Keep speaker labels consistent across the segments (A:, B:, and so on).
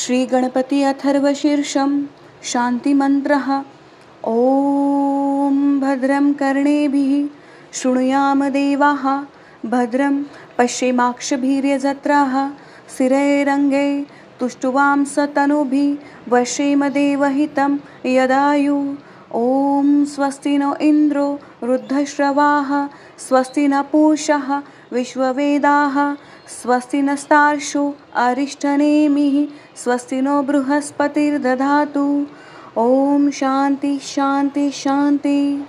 A: श्री गणपति अथर्वशीर्षं शान्तिमन्त्रः। ॐ भद्रं कर्णेभिः शृणुयाम देवाः, भद्रं पश्येमाक्षभिर्यजत्राः, स्थिरैरङ्गैः तुष्टुवांसतनुभिः, वशेम देवहितं यदायुः। ॐ स्वस्ति नो इन्द्रो वृद्धश्रवाः, स्वस्ति न पूषः विश्ववेदाः, स्वस्ति नस्तार्क्ष्यो अरिष्टनेमिः, स्वस्ति नो बृहस्पतिर्दधातु। ॐ शान्ति शान्ति शान्ति।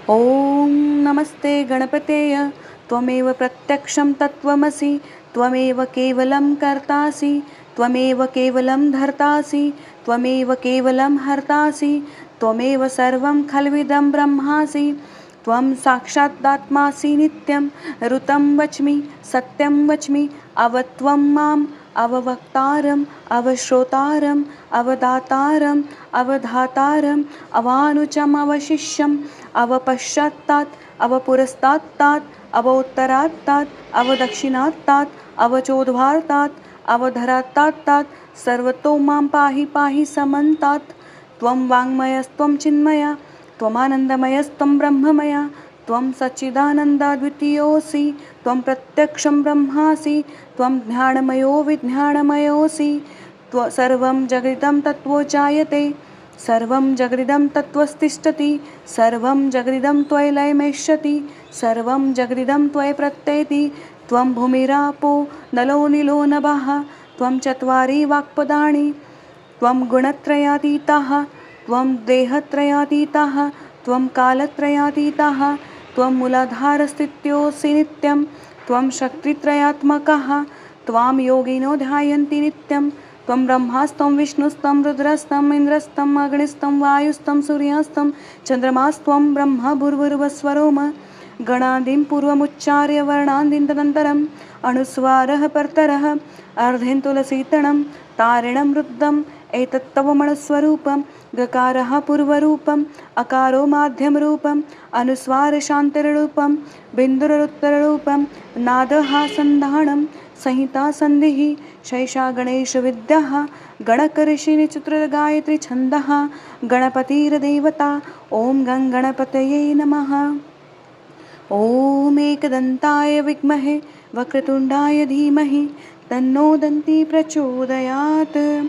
A: ॐ नमस्ते गणपतेय, त्वमेव प्रत्यक्षं तत्त्वमसि, त्वमेव केवलं कर्तासि, त्वमेव केवलं धर्तासि, त्वमेव केवलं हर्तासि, त्वमेव सर्वं खल्विदं ब्रह्मासि। त्वं साक्षादात्मासि नित्यं ऋतं वच्मि सत्यं वच्मि, अवत्वं माम् अववक्तारम् अवश्रोतारम् अवदातारम् अवधातारम् अवानुचम् अवशिष्यम् अवपश्चात्तात् अवपुरस्तात्तात् अवोत्तरात्तात् अवदक्षिणात्तात् अवचोद्वार्तात् अवधरात्तात् सर्वतो मां पाहि पाहि समन्तात्। त्वं वाङ्मयस्त्वं चिन्मया, त्वमानन्दमयस्त्वं ब्रह्ममया, त्वं सच्चिदानन्दाद्वितीयोऽसि, त्वं प्रत्यक्षं ब्रह्मासि, त्वं ज्ञानमयो विज्ञानमयोऽसि। सर्वं जगदिदं तत्त्वो जायते, सर्वं जगदिदं तत्त्वस्तिष्ठति, सर्वं जगदिदं त्वयि लयमेष्यति, सर्वं जगदिदं त्वयि प्रत्येति। त्वं भूमिरापो नलो नीलो नभः, त्वं चत्वारि वाक्पदानि, त्वं गुणत्रयातीतः, त्वं देहत्रयातीतः, त्वं कालत्रयातीतः, त्वं मूलाधारस्थित्योऽसि नित्यं, त्वं शक्तित्रयात्मकः, त्वां योगिनो ध्यायन्ति नित्यं। त्वं ब्रह्मास्तं विष्णुस्तं रुद्रस्तं इन्द्रस्तं अग्निस्तं वायुस्तं सूर्यस्तं चन्द्रमास्त्वं ब्रह्म भूर्भुवस्वरोम। गणादिं पूर्वमुच्चार्य वर्णादीन् तदन्तरम् अनुस्वारः परतरः अर्धेन्तुलसीतणं तारिणं रुद्धम् एतत्तव मणस्वरूपं। गकारः पूर्वरूपम्, अकारो माध्यमरूपम्, अनुस्वारशान्तिरूपं, बिन्दुरुत्तररूपं, नादः सन्धानं, संहिता सन्धिः, शैषा गणेशविद्याः, गणकऋषिनिचित्रगायत्री छन्दः, गणपतिर्देवता। ॐ गं गणपतये नमः। ॐ एकदन्ताय विद्महे वक्रतुण्डाय धीमहि, तन्नो दन्ती प्रचोदयात्।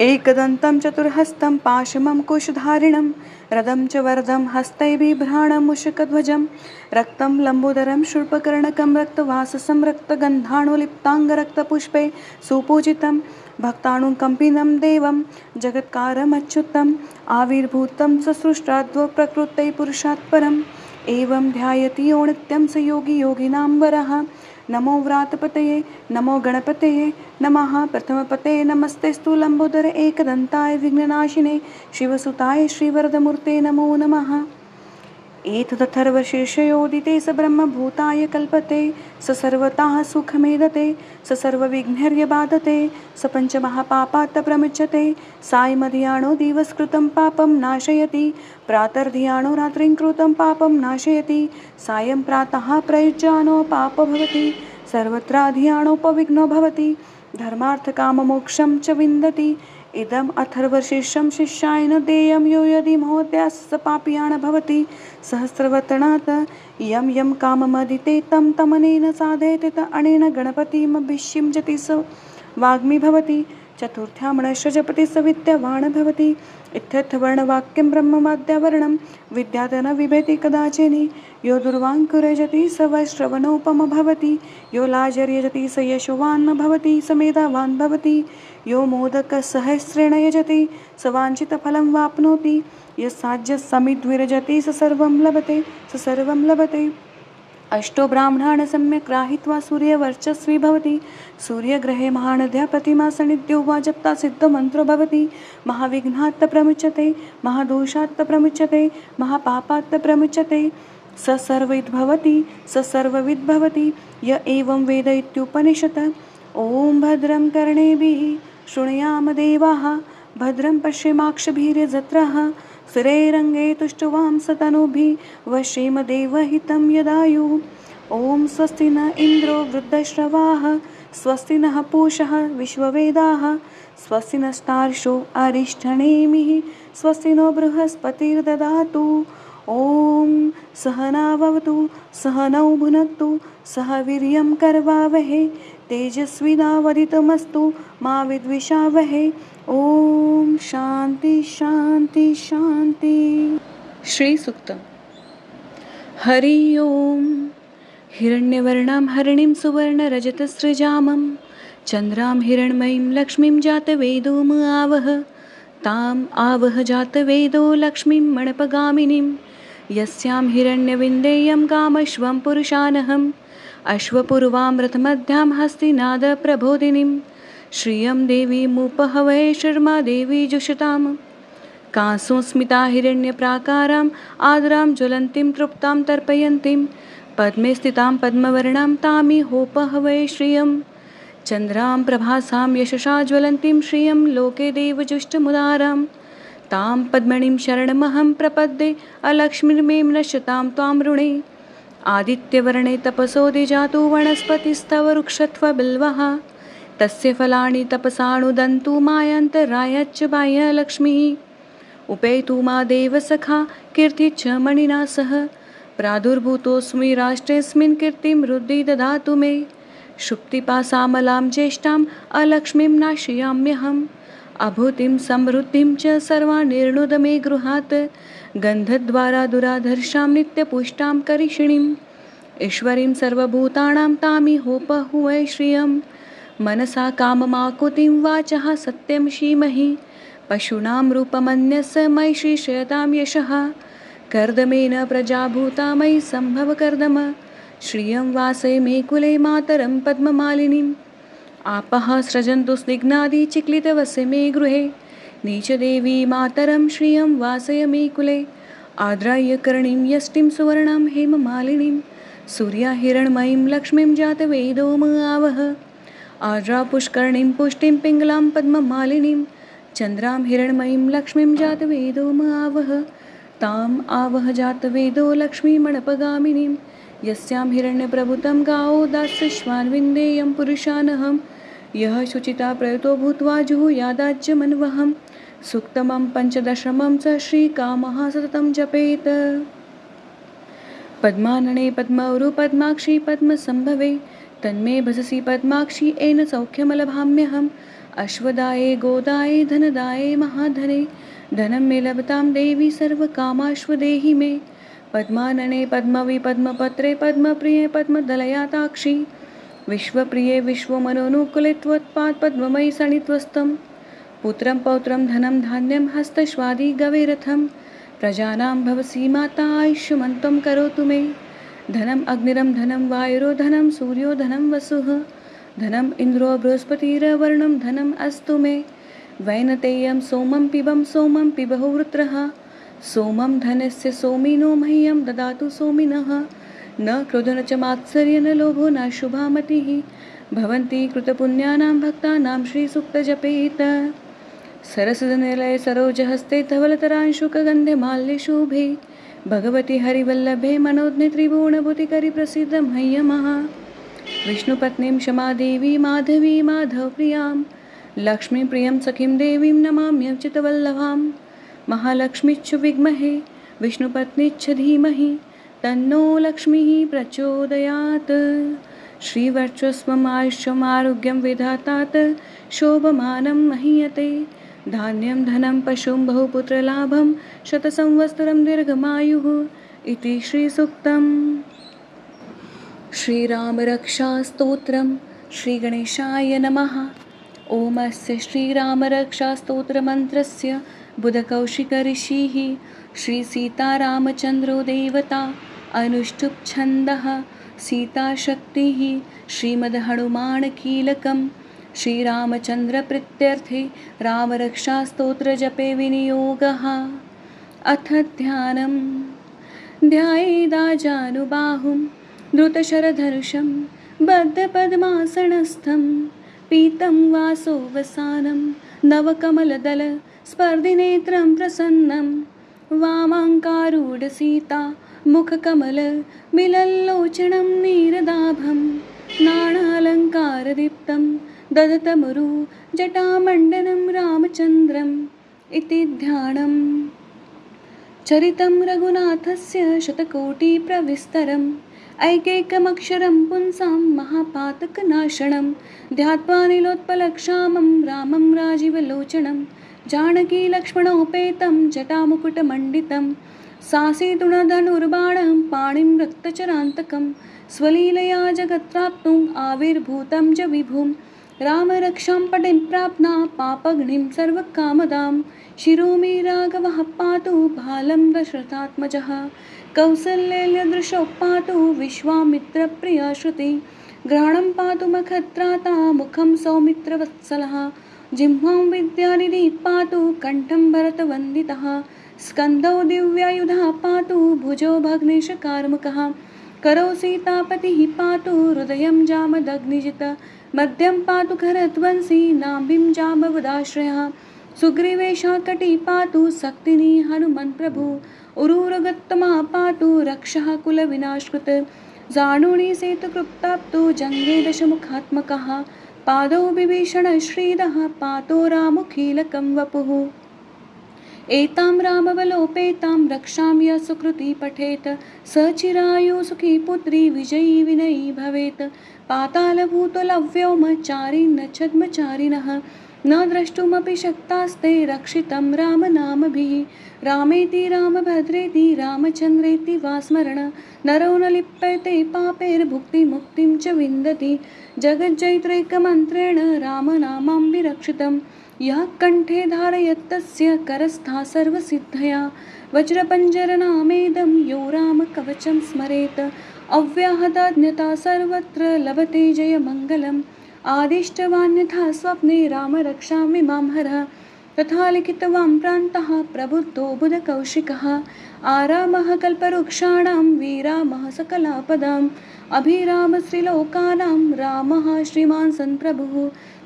A: एकदन्तं चतुर्हस्तं पाशमं कुशधारिणं, रदं च वरदं हस्तै बिभ्राणं मुषकध्वजं, रक्तं लम्बोदरं शूर्पकर्णकं रक्तवाससं रक्तगन्धाणुलिप्ताङ्गरक्तपुष्पे सुपूजितं, भक्ताणुकम्पिनं देवं जगत्कारमच्युतम्, आविर्भूतं ससृष्टाद्व प्रकृतै पुरुषात् परम्। एवं ध्यायति यो नित्यं स योगी योगिनां वरः। नमो व्रातपतये नमो गणपतये नमः। प्रथमपते नमस्तेस्तु लम्बोदर एकदन्ताय विघ्ननाशिने शिवसुताय श्रीवरदमूर्ते नमो नमः। एतदथर्वशीर्षयोदिते स ब्रह्मभूताय कल्पते, स सर्वतः सुखमेदते, स सर्वविघ्नैर्यबाधते, स पञ्चमहापापात् प्रमुच्यते। सायमधियाणो दिवस्कृतं पापं नाशयति, प्रातर्धियाणो रात्रिं कृतं पापं नाशयति, सायं प्रातः प्रयुज्यानो पापो भवति, सर्वत्राधियाणोपविघ्नो भवति, धर्मार्थकाममोक्षं च विन्दति। इदम् अथर्वशीर्षं शिष्याय न देयं, यो यदि महोदयात् स पापीयान् भवति। सहस्रवतनात् यं यं काममदिते तं तमनेन साधयते, त अनेन गणपतिमभिषिञ्चति स वाग्मी भवति। चतुर्थ्यामणश्च जपति स विद्यावान् भवति। इत्यर्थवर्णवाक्यं ब्रह्मवाद्यावरणं विद्यात् न बिभेति कदाचिन्। यो दुर्वाङ्कुरजति स वैश्रवणोपम भवति, यो लाजर्यजति स यशोवान् भवति, स मेधावान् भवति। यो मोदकसहस्रेण यजति स वाञ्छितफलं वाप्नोति, यस्साज्यसमिद्विरजति स सर्वं लभते, स सर्वं लभते। अष्टो ब्राह्मणान् सम्यक् ग्राहीत्वा सूर्यवर्चस्वी भवति। सूर्यग्रहे महानद्या प्रतिमा सन्निध्यो वा जप्ता सिद्धो मन्त्रो भवति। महाविघ्नात् प्रमुच्यते, महादोषात् प्रमुच्यते, महापापात् प्रमुच्यते। स सर्वविद् भवति, य एवं वेद इत्युपनिषत्। ॐ भद्रं कर्णेभिः शृणुयाम देवाः, भद्रं पश्येमाक्षभिर्यजत्राः, स्थिरैरङ्गैः तुष्टुवांसतनुभिः, वशेम देवहितं यदायुः। ॐ स्वस्ति न इन्द्रो वृद्धश्रवाः, स्वस्ति नः पूषः विश्ववेदाः स्वस्ति नस्तार्क्ष्यो अरिष्ठनेमिः स्वस्ति नो बृहस्पतिर्ददातु ॐ सहना भवतु सहनौ भुनक्तु सह वीर्यं करवावहै तेजस्विनावदितमस्तु मा विद्विषावहै ॐ शान्ति शान्ति शान्ति। श्री सूक्त। हरि ओम। हिरण्यवर्णां हरिणीं सुवर्णरजतसृजामं चन्द्रां हिरण्मयीं लक्ष्मीं जातवेदोम आवह ताम् आवह जातवेदो लक्ष्मीं मणपगामिनीं यस्यां हिरण्यविन्देयं कामश्वं पुरुषानहम् अश्वपूर्वां रथमध्यां हस्तिनादप्रबोधिनीं श्रियं देवीमुपहवै शर्मा देवी जुषताम् कांसोस्मिता हिरण्यप्राकाराम् आदरां ज्वलन्तीं तृप्तां तर्पयन्तीं पद्मे स्थितां पद्मवर्णां तामिहोपहवै श्रियं चन्द्रां प्रभासां यशसा ज्वलन्तीं श्रियं लोके देवजुष्टमुदारां तां पद्मणीं शरणमहं प्रपद्ये अलक्ष्मीर्में नश्यतां त्वां ऋणे आदित्यवर्णे तपसो दिजातु वनस्पतिस्तव वृक्षत्वबिल्वः तस्य फलानि तपसानुदन्तु मायान्तरायच्च बाह्यलक्ष्मीः उपेतु मा देवसखा कीर्तिच्च मणिना सह प्रादुर्भूतोऽस्मि राष्ट्रेऽस्मिन् कीर्तिं रुद्धि ददातु मे शुक्तिपासामलां ज्येष्ठाम् अलक्ष्मीं नाशयाम्यहम् अभूतिं समृद्धिं च सर्वानिर्णुद मे गृहात् गन्धद्वारा दुराधर्षां नित्यपुष्टां करिषिणीम् ईश्वरीं सर्वभूतानां तामिहोपहुवै श्रियं मनसा काममाकुतिं वाचः सत्यं धीमहि पशूनां रूपमन्यस्य मयि श्रीशयतां यशः कर्दमेन प्रजाभूता मयि सम्भव कर्दम श्रियं वासय मे कुले मातरं पद्ममालिनीम् आपः सृजन्तु स्निग्धादिचिक्लितवसे मे गृहे नीचदेवी मातरं श्रियं वासय मे कुले आद्राय करणीं यष्टिं सुवर्णां हेममालिनीं सूर्या हिरण्मयीं लक्ष्मीं जातवेदोम आवह आद्रा पुष्करणीं पुष्टिं पिङ्गलां पद्ममालिनीं चन्द्रां हिरण्मयीं लक्ष्मीं जातवेदोम आवह ताम् आवह जातवेदो लक्ष्मीमणपगामिनीं यस्यां हिरण्यप्रभुतं गावो दास्यश्वान्विन्देयं पुरुषानहं यः शुचिता प्रयुतो भूत्वा जुहुयादाज्यमन्वहं सूक्तमं पञ्चदशमं च श्रीकामः सततं जपेत। पद्मानने पद्मौरु पद्माक्षी पद्मसम्भवे तन्मे भजसि पद्माक्षी येन सौख्यमलभाम्यहम् अश्वदाये गोदाये धनदाये महाधने धनं मे लभतां देवी सर्वकामाश्वदेहि मे पद्मानने पद्मवि पद्मपत्रे पद्मप्रिये पद्मदलयाताक्षी विश्वप्रिये विश्वमनोनुकूले त्वत्पाद पद्ममयि सणित्वस्तं पुत्रं पौत्रं धनं धान्यं हस्तश्वादि गवेरथं प्रजानां भवसि माता आयुष्यमन्तं करोतु मे धनम् अग्निरं धनं वायुरो धनं सूर्यो धनं वसुः धनम् इन्द्रो बृहस्पतिर्वर्णं धनम् अस्तु मे वैनतेयं सोमं पिबहु वृत्रः सोमं धनस्य सोमिनो मह्यं ददातु सोमिनः न क्रोधन च मात्सर्य न लोभो न शुभामतिः भवन्ति कृतपुण्यानां भक्तानां श्रीसूक्तजपेत सरसनिलये सरोजहस्ते धवलतरांशुकगन्धमाल्यशोभे भगवति हरिवल्लभे मनोज्ञे त्रिभुवनभूतिकरि प्रसिद्धं मह्यमः विष्णुपत्नीं क्षमादेवी माधवी माधवप्रियां लक्ष्मीप्रियं सखीं देवीं नमाम्यच्युतवल्लभां महालक्ष्मीच्च विद्महे विष्णुपत्नीच्च धीमहि तन्नो लक्ष्मीः प्रचोदयात् श्रीवर्चस्वम् आयुष्यम् आरोग्यं विधातात् शोभमानं महीयते धान्यं धनं पशुं बहुपुत्रलाभं शतसंवत्सरं दीर्घमायुः इति श्रीसूक्तम्। श्रीरामरक्षास्तोत्रम् श्रीगणेशाय नमः। ॐ अस्य श्रीरामरक्षास्तोत्रमन्त्रस्य बुधकौशिकऋषिः श्रीसीतारामचन्द्रो देवता अनुष्टुप् छन्दः सीताशक्तिः श्रीमद्हनुमानकीलकं श्रीरामचन्द्रप्रीत्यर्थे रामरक्षास्तोत्रजपे विनियोगः। अथ ध्यानम्। ध्यायेदाजानुबाहुं धृतशरधनुषं बद्धपद्मासनस्थं पीतं वासोवसानं नवकमलदलस्पर्धिनेत्रं प्रसन्नं वामाङ्कारूढसीता मुखकमलमिलल्लोचनं नीरदाभं नानालङ्कारदीप्तं ददतमुरु जटामण्डनं रामचन्द्रम् इति ध्यानम्। चरितं रघुनाथस्य शतकोटिप्रविस्तरम् ऐकैकमक्षरं पुंसां महापातकनाशनं ध्यात्वा नीलोत्पलक्षामं रामं राजीवलोचनं जानकीलक्ष्मणोपेतं जटामुकुटमण्डितं सासीतुणधनुर्बाणं पाणिं रक्तचरान्तकं स्वलीलया जगत्प्राप्तुम् आविर्भूतं च विभुं रामरक्षां पटिं प्राप्ना पापघ्निं सर्वकामदां शिरो मे राघवः पातु भालं दशरथात्मजः कौसल्यदृशो पातु विश्वामित्रप्रिया श्रुति ग्रहणं पातु मखत्राता मुखं सौमित्रवत्सलः जिह्वां विद्यानिधिः पातु कण्ठं भरतवन्दितः स्कन्धौ दिव्यायुधः पातु भुजो भग्नेशकार्मुकः करौ सीतापतिः पातु हृदयं जामदग्निजित मध्यं पातु खरध्वंसी नाभिं जाम्बवदाश्रयः सुग्रीवेशाकटी पातु सक्तिनी हनुमन्प्रभु उरुरगत्तमा पातु रक्षः कुलविनाशकृत जानुनी सेतुकृप्ताप्तु जङ्गे दशमुखात्मकः पादौ विभीषणश्रीदः पातो रामुखीलकं वपुः एतां रामबलोपेतां रक्षां यः सुकृती पठेत् स चिरायु सुखी पुत्री विजयी विनयी भवेत् पातालभूतलव्योमचारी न छद्मचारिणः न द्रष्टुमपि शक्तास्ते रक्षितं रामनामभिः रामेति रामभद्रेति रामचन्द्रेति वा स्मरण नरो न लिप्यते पापैर्भुक्तिमुक्तिं च विन्दति जगज्जैत्रैकमन्त्रेण रामनामं विरक्षितं यः कण्ठे धारयत्तस्य करस्था सर्वसिद्धया वज्रपञ्जरनामेदं यो रामकवचं स्मरेत् अव्याहताज्ञता सर्वत्र लभते जयमङ्गलम् आदिष्टवान्यथा स्वप्ने रामरक्षामि मां हरः तथा लिखितवान् प्रान्तः प्रबुद्धो बुधकौशिकः आरामः कल्पवृक्षाणां वीरामः सकलापदाम् अभिरामश्रीलोकानां रामः श्रीमान् सन्प्रभुः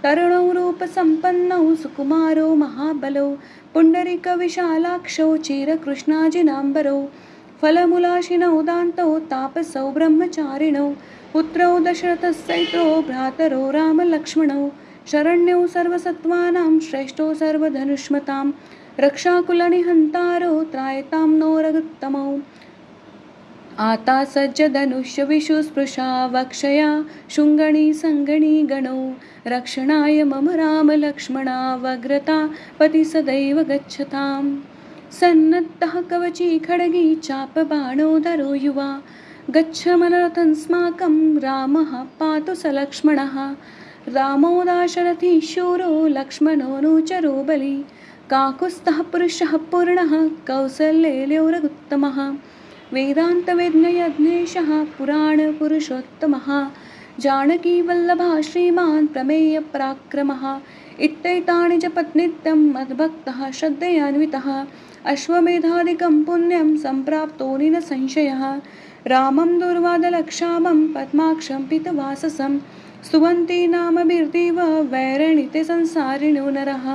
A: तरुणौ रूपसम्पन्नौ सुकुमारो महाबलौ पुण्डरीकविशालाक्षौ चिरकृष्णाजिनाम्बरौ फलमूलाशिनौ दान्तौ तापसौ ब्रह्मचारिणौ पुत्रौ दशरथस्यैतो भ्रातरौ रामलक्ष्मणौ शरण्यौ सर्वसत्त्वानां श्रेष्ठौ सर्वधनुष्मतां रक्षाकुलनिहन्तारौ त्रायतां नो रघुत्तमौ आता सज्जधनुष्य विशुस्पृशा वक्षया शुङ्गणी सङ्गणी गणौ रक्षणाय मम रामलक्ष्मणा वग्रता पति सदैव गच्छताम् सन्नद्धः कवची खड्गी चापबाणो धरो युवा गच्छ मनरथन्स्माकं रामः पातु स लक्ष्मणः रामो दाशरथी शूरो लक्ष्मणोऽनुचरो बली काकुत्स्थः पुरुषः पूर्णः कौसल्येयो रघुत्तमः वेदान्तवेद्ययज्ञेशः पुराणपुरुषोत्तमः जानकीवल्लभः श्रीमान् प्रमेयपराक्रमः इत्येतानि जपन्नित्यं मद्भक्तः श्रद्धयान्वितः अश्वमेधादिकं पुण्यं सम्प्राप्तो न संशयः रामं दुर्वादलक्षामं पद्माक्षं पीतवाससं स्तुवन्ति नामभिर्देव वैरणिते संसारिणो नरः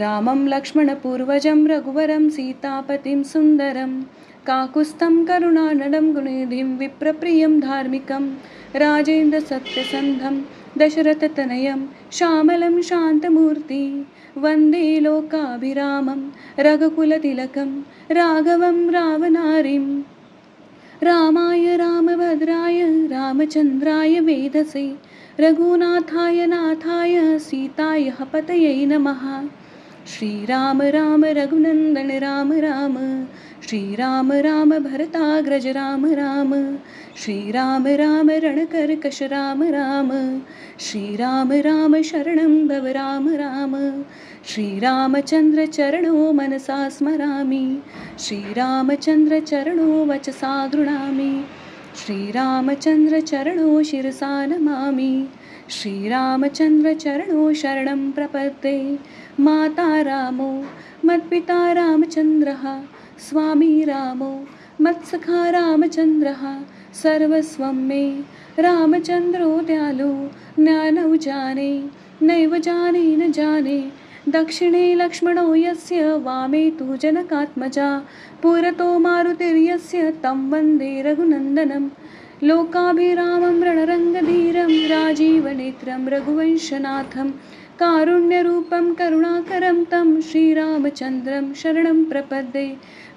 A: रामं लक्ष्मणपूर्वजं रघुवरं सीतापतिं सुन्दरं काकुत्स्थं करुणानडं गुणनिधिं विप्रप्रियं धार्मिकं राजेन्द्रसत्यसन्धं दशरथतनयं श्यामलं शान्तमूर्ति वन्दे लोकाभिरामं रघुकुलतिलकं राघवं रामनारीं रामाय रामभद्राय रामचन्द्राय वेधसे रघुनाथाय नाथाय सीताय पतये नमः। श्रीराम राम रघुनन्दन राम राम श्रीराम राम भरताग्रज राम राम श्रीराम राम रणकर्कश राम राम श्रीराम राम शरणं भव राम राम श्रीरामचन्द्र चरणो मनसा स्मरामि श्रीरामचन्द्र चरणो वचसा गृह्णामि श्रीरामचन्द्र चरणो शिरसा नमामि श्रीरामचन्द्र चरणो शरणं प्रपद्ये माता रामो मत्पिता रामचन्द्रः स्वामी रामो मत्सखा रामचन्द्रः सर्वस्वं मे रामचन्द्रो दयालु ज्ञानौ जाने नैव जाने न जाने दक्षिणे लक्ष्मणो यस्य वामे तु जनकात्मजा पुरतो मारुतिर्यस्य तं वन्दे रघुनन्दनं लोकाभिरामं रणरङ्गधीरं राजीवनेत्रं रघुवंशनाथं कारुण्यरूपं करुणाकरं तं श्रीरामचन्द्रं शरणं प्रपद्ये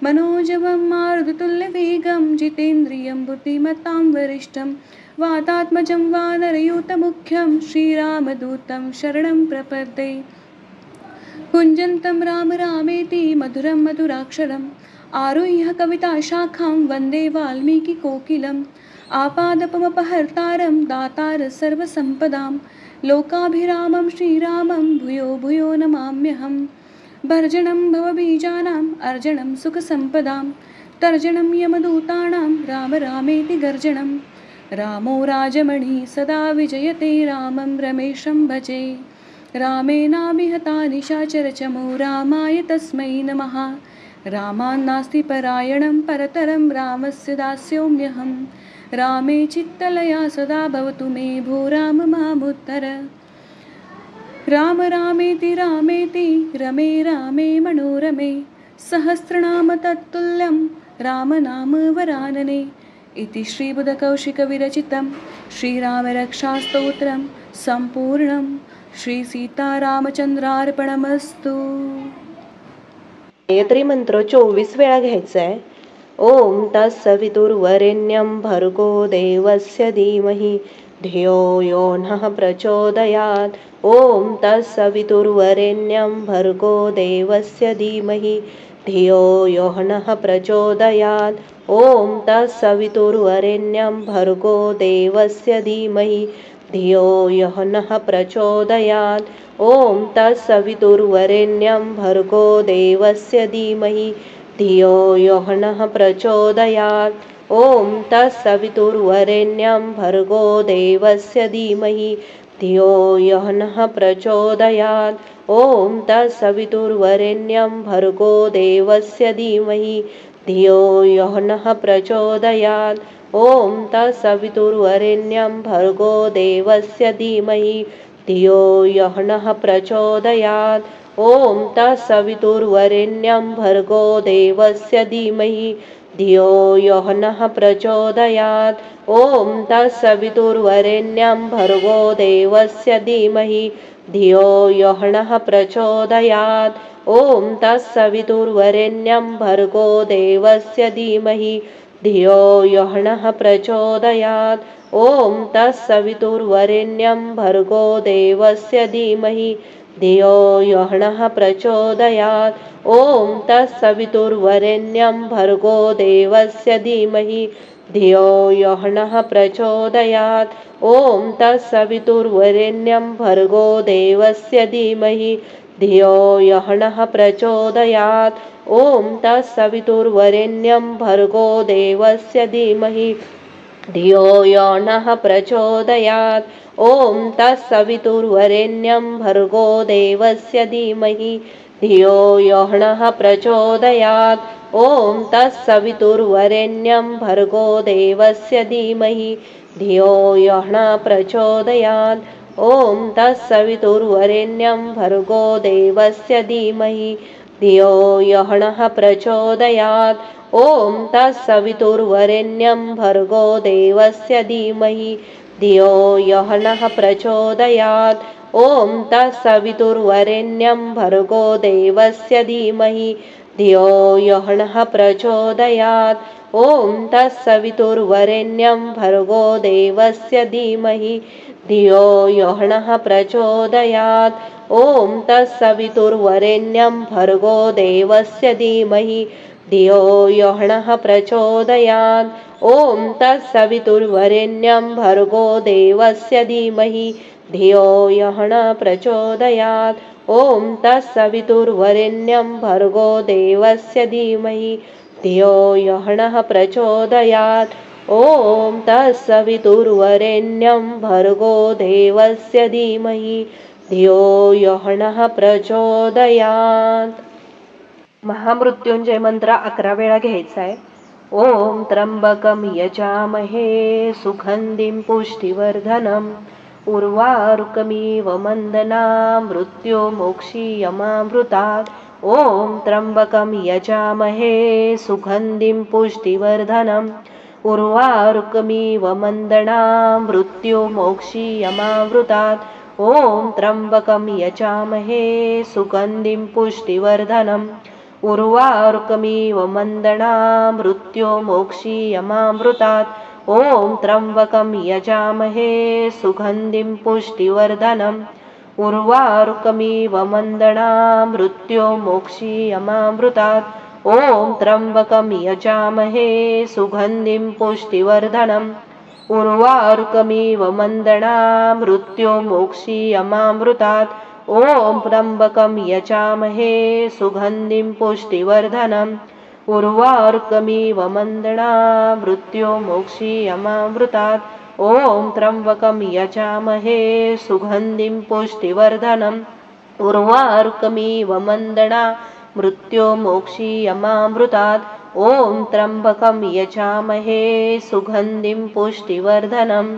A: मनोजवं मारुततुल्यवेगं जितेन्द्रियं बुद्धिमतां वरिष्ठं वातात्मजं वानरयूतमुख्यं श्रीरामदूतं शरणं प्रपद्ये कुञ्जन्तं राम रामेति मधुरं मधुराक्षरम् आरुह्य कविताशाखां वन्दे वाल्मीकिकोकिलम् आपादपमपहर्तारं दातार सर्वसम्पदां लोकाभिरामं श्रीरामं भूयो भूयो नमाम्यहम् भर्जनं भवबीजानाम् अर्जनं सुखसम्पदां तर्जनं यमदूतानां राम रामेति गर्जनं रामो राजमणिः सदा विजयते रामं रमेशं भजे रामेणाभिहता निशाचरचमो रामाय तस्मै नमः रामान्नास्ति परायणं परतरं रामस्य दास्योऽम्यहं रामे चित्तलया सदा भवतु मे भो राम मामुत्तर राम रामेति रामेति रमे रामे मनोरमे सहस्रनाम तत्तुल्यं रामनाम वरानने इति श्रीबुधकौशिकविरचितं श्रीरामरक्षास्तोत्रं सम्पूर्णं श्री सीतारामचंद्रार्पणमस्तु.
B: गायत्री मंत्र 24 वेळा घ्यायचा आहे. ओम तत्सवितुर्वरेण्यं भर्गो देवस्य धीमहि धियो यो नः प्रचोदयात्. ओम तत्सवितुर्वरेण्यं भर्गो देवस्य धीमहि धियो यो नः प्रचोदयात्. ओम तत्सवितुर्वरेण्यं भर्गो देवस्य धीमहि धियो यः नः प्रचोदयात्. ओम तत्सवितुर्वरेण्यं भर्गो देवस्य धीमहि धियो यः नः प्रचोदयात्. ओम तत्सवितुर्वरेण्यं भर्गो देवस्य धीमहि धियो यः नः प्रचोदयात्. ओम तत्सवितुर्वरेण्यं भर्गो देवस्य धीमहि धियो यः नः प्रचोदयात्. ओम तत्सवितुर्वरेण्यं भर्गो देवस्य धीमहि धियो यः नः प्रचोदयात्. ओम तत्सवितुर्वरेण्यं भर्गो देवस्य धीमहि धियो यः नः प्रचोदयात्. ओम तत्सवितुर्वरेण्यं भर्गो देवस्य धीमहि धियो यः नः प्रचोदयात्. ओम तत्सवितुर्वरेण्यं भर्गो देवस्य धीमहि धियो यः नः प्रचोदयात्. ओम तत्सवितुर्वरेण्यं भर्गो देवस्य धीमहि धियो यः नः प्रचोदयात्. ओम तत्सवितुर्वरेण्यं भर्गो देवस्य धीमहि धियो यः नः प्रचोदयात्. ओम तत्सवितुर्वरेण्यं भर्गो देवस्य धीमहि धियो यः नः प्रचोदयात्. ओम तत्सवितुर्वरेण्यं भर्गो देवस्य धीमहि धियो यो नः प्रचोदयात्. ओम तत्सवितुर्वरेण्यं भर्गो देवस्य धीमहि धियो यो नः प्रचोदयात्. ओम तत्सवितुर्वरेण्यं भर्गो देवस्य धीमहि धियो यो नः प्रचोदयात्. ओम तत्सवितुर्वरेण्यं भर्गो देवस्य धीमहि धियो यः नः प्रचोदयात्. ओम तत्सवितुर्वरेण्यं भर्गो देवस्य धीमहि धियो यः नः प्रचोदयात्. ओम तत्सवितुर्वरेण्यं भर्गो देवस्य धीमहि धियो यः नः प्रचोदयात्. ओम तत्सवितुर्वरेण्यं भर्गो देवस्य धीमहि धियो यः नः प्रचोदयात्. ओम तत्सवितुर्वरेण्यं भर्गो देवस्य धीमहि धियो यः नः प्रचोदयात्. ओम तत्सवितुर्वरेण्यं भर्गो देवस्य धीमहि धियो यः नः प्रचोदयात्. ओम तत्सवितुर्वरेण्यं भर्गो देवस्य धीमहि धियो यः नः प्रचोदयात्. ओम तत्सवितुर्वरेण्यं भर्गो देवस्य धीमहि धियो यः नः प्रचोदयात्. महामृत्युंजय मंत्र 11 वेळा घ्यायचा आहे. ओम त्र्यंबकं यजामहे सुगंधिं पुष्टिवर्धनम् उर्वारुकमिव वन्दनां मृत्युमोक्षीयमामृतात्. ओम त्र्यंबकं यजामहे सुगंधिं पुष्टिवर्धनम् उर्वारुकमिव मन्दनां मृत्युमोक्षीयमामृतात् ॐ त्र्यम्बकं यजामहे सुगन्धिं पुष्टिवर्धनम् उर्वारुकमिव मन्दनां मृत्युमोक्षीयमामृतात् ॐ त्र्यम्बकं यजामहे सुगन्धिं पुष्टिवर्धनम् उर्वारुकमिव मन्दनां मृत्युमोक्षीयमामृतात् ॐ त्र्यम्बकं यजामहे सुगन्धिं पुष्टिवर्धनम् उर्वारुकमिव मन्दनां मृत्युमोक्षीयमामृतात् ॐ त्र्यम्बकं यजामहे सुगन्धिं पुष्टिवर्धनम् उर्वारुकमिव मन्दनां मृत्युमोक्षीयमामृतात् ॐ त्र्यम्बकं यजामहे सुगन्धिं पुष्टिवर्धनम् उर्वारुकमिव मन्दनां मृत्युमोक्षीयमामृतात् ॐ त्र्यम्बकं यजामहे सुगन्धिं पुष्टिवर्धनम्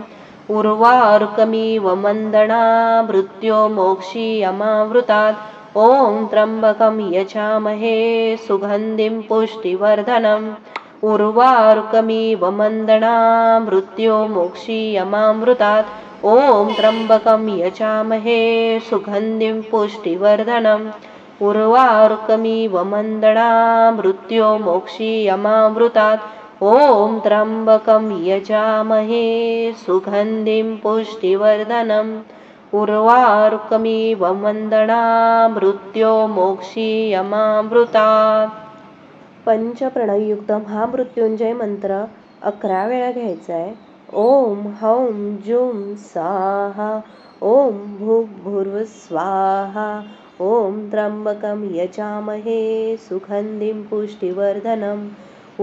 B: उर्वारुकमिव मन्दनां मृत्युमोक्षीयमामृतात् ॐ त्र्यम्बकं यजामहे सुगन्धिं पुष्टिवर्धनम् उर्वारुकमिव मन्दनां मृत्युमोक्षीयमामृतात् ॐ त्र्यम्बकं यजामहे सुगन्धिं पुष्टिवर्धनम् उर्वारुकमिव मन्दनां मृत्युमोक्षीयमामृतात् ॐ त्र्यम्बकं यजामहे सुगन्धिं पुष्टिवर्धनम् उर्वारुकमिव मन्दनां मृत्युमोक्षीयमामृतात् पंचप्रणयुक्त हा मृत्युंजय मंत्र 11 वेळा घ्यायचा आहे. ओम हौम जूम स्वाहा ओम भूर्भुवस्वाहा ओम त्र्यंबकं यजामहे सुगन्धिं पुष्टिवर्धनम्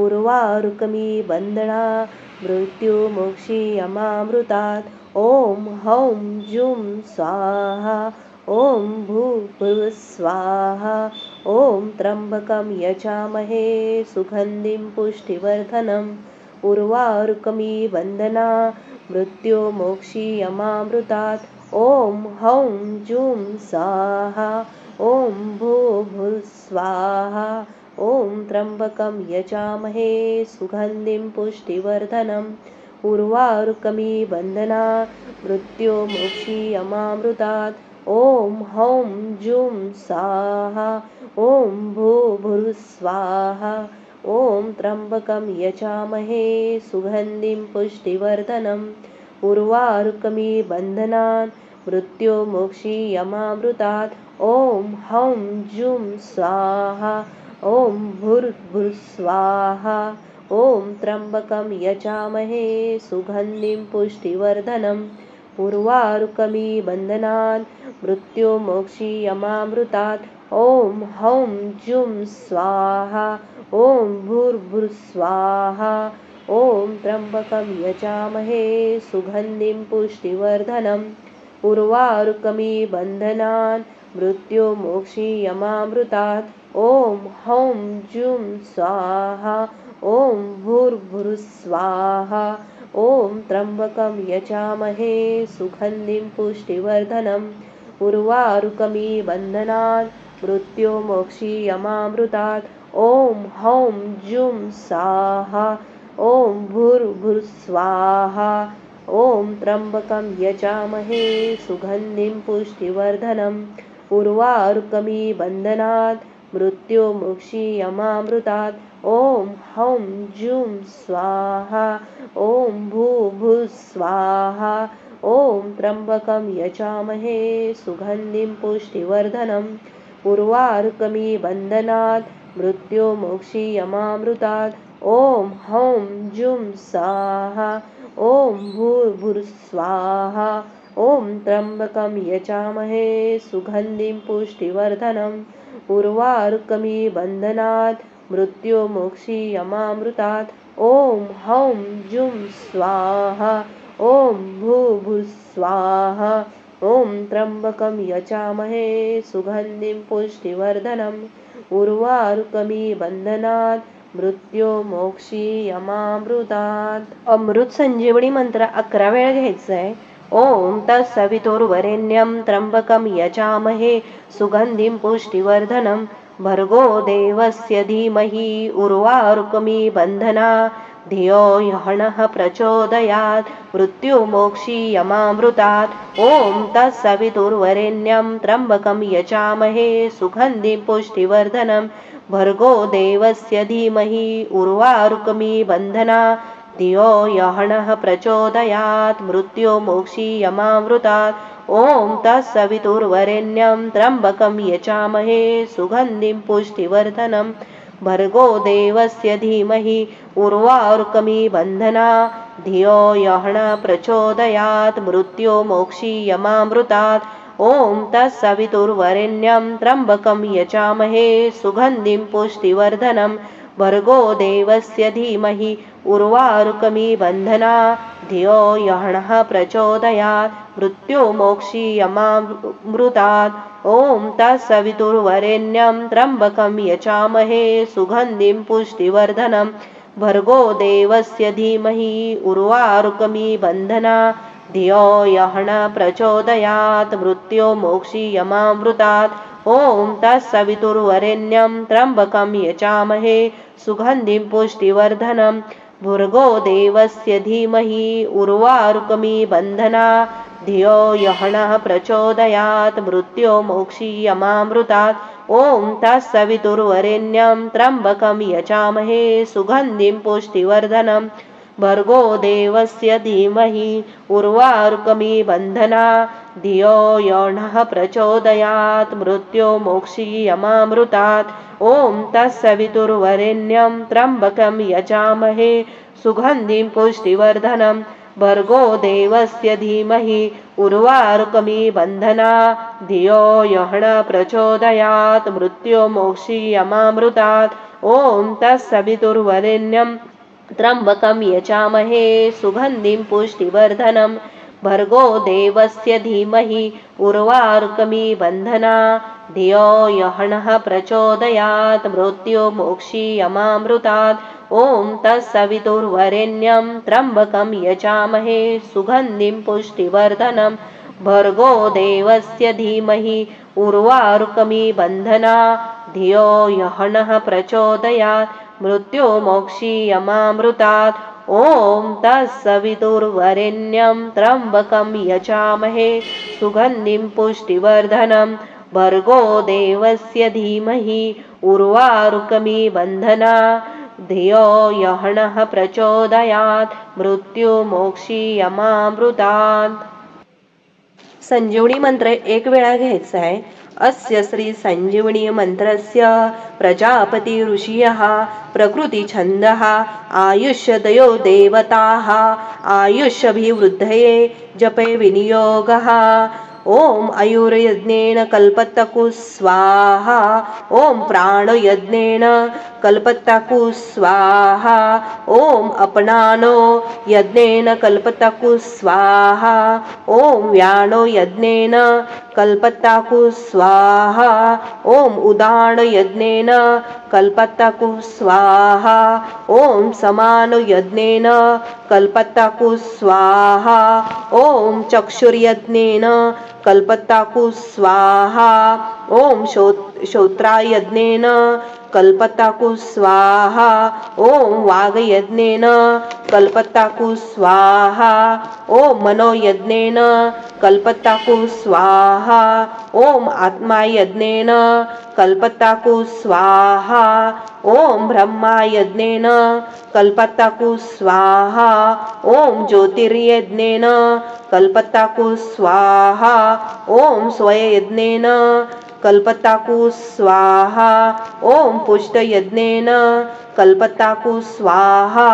B: उर्वारुकमिव मन्दनां मृत्युमोक्षीयमामृतात् ओम हौम जूम स्वाहा ओम भूर्भुवस्वाहा ओम त्र्यंबकं यजामहे सुगन्धिं पुष्टिवर्धनम् उर्वारुकमिव मन्दनां मृत्युमोक्षीयमामृतात् ओम हौम जूम स्वाहा ओम भूर्भुवस्वाहा ओम त्र्यंबकं यजामहे सुगन्धिं पुष्टिवर्धनम् उर्वारुकमिव मन्दनां मृत्युमोक्षीयमामृतात् ओम हौम जूम स्वाहा ओम भूर्भुवस्वाहा ओम त्र्यंबकं यजामहे सुगन्धिं पुष्टिवर्धनम् उर्वारुकमिव मन्दनां मृत्युमोक्षीयमामृतात् ओम हौम जूम स्वाहा ओम भूर्भुवस्वाहा ओम त्र्यंबकं यजामहे सुगन्धिं पुष्टिवर्धनम् उर्वारुकमिव मन्दनां मृत्युमोक्षीयमामृतात् ओम हौम जूम स्वाहा ओम भूर्भुवस्वाहा ओम त्र्यंबकं यजामहे सुगन्धिं पुष्टिवर्धनम् उर्वारुकमिव मन्दनां मृत्युमोक्षीयमामृतात् ओम हौम जूम स्वाहा ओम भूर्भुवस्वाहा ओम त्र्यंबकं यजामहे सुगन्धिं पुष्टिवर्धनम् उर्वारुकमिव मन्दनां मृत्युमोक्षीयमामृतात् ओम हौम जूम स्वाहा ओम भूर्भुवस्वाहा ओम त्र्यंबकं यजामहे सुगन्धिं पुष्टिवर्धनम् उर्वारुकमिव मन्दनां मृत्युमोक्षीयमामृतात् ओम हौम जूम स्वाहा ओम भूर्भुवस्वाहा ओम त्र्यंबकं यजामहे सुगन्धिं पुष्टिवर्धनम् उर्वारुकमिव मन्दनां मृत्युमोक्षीयमामृतात् ओम हौम जूम स्वाहा ओम भूर्भुवस्वाहा ओम त्र्यंबकं यजामहे सुगन्धिं पुष्टिवर्धनम् उर्वारुकमिव मन्दनां मृत्युमोक्षीयमामृतात् ओम हौम जूम स्वाहा ओम भूर्भुवस्वाहा ओम त्र्यंबकं यजामहे सुगन्धिं पुष्टिवर्धनम् उर्वारुकमिव मन्दनां मृत्युमोक्षीयमामृतात्. अमृत संजीवनी मंत्र 11 वेळा घ्यायचा आहे. ओम तत्सवितुर्वरेण्यं त्र्यंबकं यजामहे सुगन्धिं पुष्टिवर्धनम् भर्गो देवस्य धीमहि उर्वारुकमिव मन्दनां धियो यः नः प्रचोदयात् मृत्युमोक्षीयमामृतात् ॐ तत्सवितुर्वरेण्यं त्र्यम्बकं यजामहे सुगन्धिं पुष्टिवर्धनं भर्गो देवस्य धीमहि उर्वारुकमी बन्धना धियो यः नः प्रचोदयात् मृत्युमोक्षीयमामृतात् ॐ तत्सवितुर्वरेण्यं त्र्यम्बकं यजामहे सुगन्धिं पुष्टिवर्धनं भर्गो देवस्य धीमहि उर्वारुकमी बन्धना धियो यः नः प्रचोदयात् मृत्युमोक्षीयमामृतात् ॐ तत्सवितुर्वरेण्यं त्र्यम्बकं यजामहे सुगन्धिं पुष्टिवर्धनं भर्गो देवस्य धीमहि उर्वारुकमी बन्धना धियो यः नः प्रचोदयात् मृत्युमोक्षीयमामृतात् ॐ तत्सवितुर्वरेण्यं त्र्यम्बकं यजामहे सुगन्धिं पुष्टिवर्धनं भर्गो देवस्य धीमहि उर्वारुकमी बन्धना धियो यः नः प्रचोदयात् मृत्युमोक्षीयमामृतात् ॐ तत्सवितुर्वरेण्यं त्र्यम्बकं यजामहे सुगन्धिं पुष्टिवर्धनं भर्गो देवस्य धीमहि उर्वारुकमी बन्धना धियो यः नः प्रचोदयात् मृत्युमोक्षीयमामृतात् ॐ तत्सवितुर्वरेण्यं त्र्यम्बकं यजामहे सुगन्धिं पुष्टिवर्धनं भर्गो देवस्य धीमहि उर्वारुकमी बन्धना धियो यो नः प्रचोदयात् मृत्युमोक्षीयमामृतात् ॐ तत्सवितुर्वरेण्यं त्र्यम्बकं यजामहे सुगन्धिं पुष्टिवर्धनं भर्गो देवस्य धीमहि उर्वारुकमी बन्धना धियो यः नः प्रचोदयात् मृत्युमोक्षीयमामृतात् ॐ तत्सवितुर्वरेण्यं त्र्यम्बकं यजामहे सुगन्धिं पुष्टिवर्धनं भर्गो देवस्य धीमहि उर्वारुकमी बन्धना धियो यः नः प्रचोदयात् मृत्युमोक्षीयमामृतात् ॐ तत्सवितुर्वरेण्यं त्र्यम्बकं यजामहे सुगन्धिं पुष्टिवर्धनं भर्गो देवस्य धीमहि उर्वारुकमी बन्धना धियो यः नः प्रचोदयात् मृत्युमोक्षीयमामृतात् ॐ तत्सवितुर्वरेण्यं त्र्यम्बकं यजामहे सुगन्धिं पुष्टिवर्धनं भर्गो देवस्य धीमहि उर्वारुकमी बन्धना धियो यः नः प्रचोदयात् मृत्युमोक्षीयमामृतात्. संजीवनी मंत्र एक वेळा घ्यायचा आहे. अस्य श्री संजीवनी मंत्रस्य प्रजापती ऋषियः प्रकृती छंदः आयुष्यदयो देवताः आयुष्यभिवृद्धये जपे विनियोगः ओम आयुर्यज्ञेन कल्पतकु स्वाहा ओम प्राणयज्ञेन कल्पतकु स्वाहा ओम अपनानो यज्ञेन कल्पतकु स्वाहा ओम व्यानो यज्ञेन कल्पतकु स्वाहा ओम उदान यज्ञेन कल्पतकु स्वाहा ओम समानो यज्ञेन कल्पतकु स्वाहा ओम चक्षुर्यज्ञेन कल्पताकु स्वाहा ओम श्रोत्रायज्ञेन कल्पताकु स्वाहा ओम वागयज्ञेन कल्पताकु स्वाहा ओम मनोयज्ञेन कल्पताकु स्वाहा ओम आत्मायज्ञेन कल्पताकु स्वाहा ओम ब्रह्मायज्ञेन कल्पताकु स्वाहा ओम ज्योतिर्यज्ञेन कल्पताकु स्वाहा ओम स्वयज्ञेन कल्पताकु स्वाहा ओम पुष्टयज्ञेन कल्पताकु स्वाहा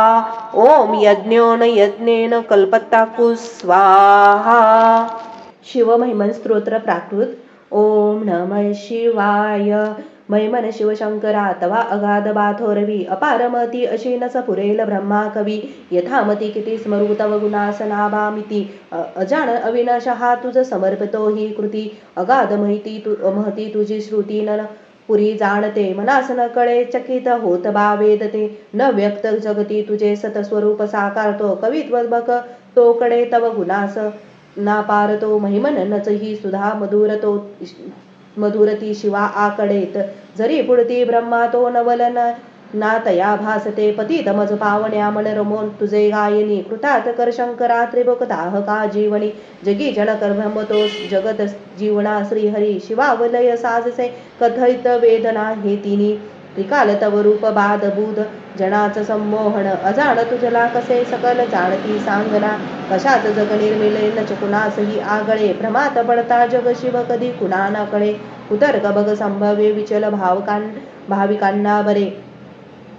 B: ओम यज्ञोन यज्ञेन कल्पताकु स्वाहा. शिवमहिमन स्तोत्र प्राकृत. ओम नमः शिवाय. महिमन शिवशंकरा तवा अगाध बाथोरवी अपारमती अशी नस पुरेल ब्रह्मा कवी यथामती किती स्मरू तव गुणासनाभामिती अजान अविनाशहा तुझ समर्पितो ही कृती अगाध महती तुझी श्रुती न पुरी जाणते मनास न कळे चकित होत बावेदते न व्यक्त जगती तुझे सतस्वरूप साकारतो कवित्वबक तो कडे तव गुणास ना पारतो महिमन नचही सुधा मधुरती शिवा आकडेत जरी पुढती ब्रह्मा तो नवलन ना तया भासते पतितमज पावण्या मन रमोन तुझे गायनी कृतात कर शंकरा त्रिभुक दाहका जीवनी जगी जनकर भ्रमतो जगत जीवना श्रीहरी शिवावलय साजसे कथयित वेदना हे तिनी त्रिकाल तव रूप बाद बुध जनाच संमोहन अजाण तुझला कसे सकल जाणती सांगना कशात जग निर्मिले न चकुणासही आगळे भ्रमात पडता जग शिव कधी कुणा न कळे उतर्क बग संभव्य विचल भाविकांना बरे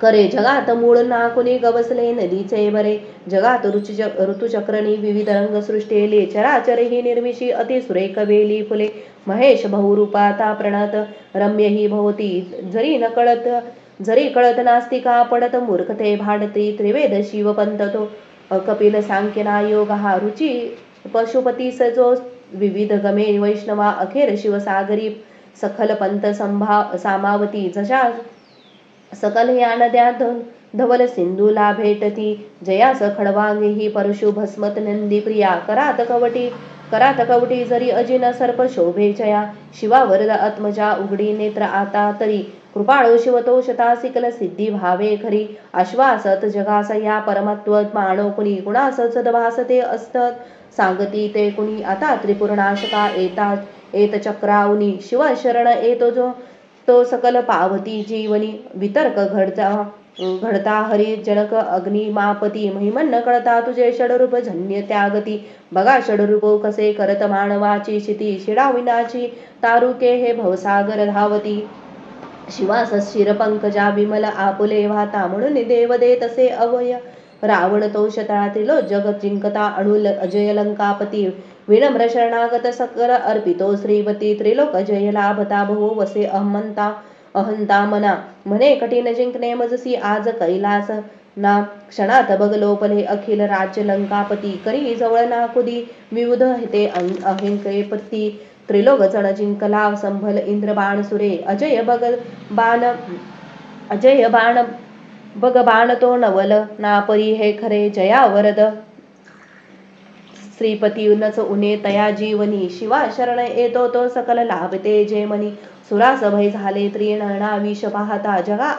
B: करे जगात मूळ ना कुणी गवसले नदीचे बरे जगात ऋतुचक्रणी विविध रंग सृष्टेले चराचर ही निर्मिशी अति सुरेख वेली फुले महेश बहुरूपाता प्रणत रम्य ही भोवती जरी कळत नास्तिका पडत मूर्खते भांडती त्रिवेद शिव पंत तो कपिल सांख्यना योग हा रुची पशुपती सजो विविध गमे वैष्णवा अखेर शिवसागरी सखल पंत सामावती जशा सकल या नद्या धवल सिंधूला भेटती जयास खडवांगी ही परशु भस्मत नंदी प्रिया करात कवटी जरी अजिन सर्प शोभेचया शिवा वरद आत्मजा उघडी नेत्र आता तरी कृपाळू शिवतोषता सिकल सिद्धी भावे खरी आश्वासत जगास या परमत्व मानो कुणी कुणास सदभासते असतत सांगती ते कुणी आता त्रिपुरनाशका येत चक्रावनी शिव शरण येतो जो तो सकल पावती जीवनी वितर्क घडता हरी जनक अग्निमापती महिमन न कळता तुझे षडरूप जन्य त्यागती बघा षडरूप कसे करत मानवाची शिती शिडाविनाची तारुके हे भवसागर धावती शिवास शिरपंकजा विमल आपुले वाहता म्हणून देव दे तसे अवय रावण तो शतळा त्रिलोक जगत जिंकता अणुल अजय लंकापती विनम्र शरणागत सकल अर्पितो श्रीवती त्रिलोक अजय लाभता बहु वसे अहंता मना म्हणे कठीण जिंकणे मजसी आज कैलास ना क्षणात बग लोपले अखिल राज्य लंकापती करी जवळ ना कुदी विविध ते अहिंकेपती त्रिलोक जण जिंकला संभल इंद्र बाण सुरे अजय बाण बग बाण तो नवल ना परी हे खरे जया वरद श्रीपती नच उने तया जीवनी शिवा शरण येतो तो सकल लाभते जे मनी सुरास भय झाले त्रिणा विष पाहता जगा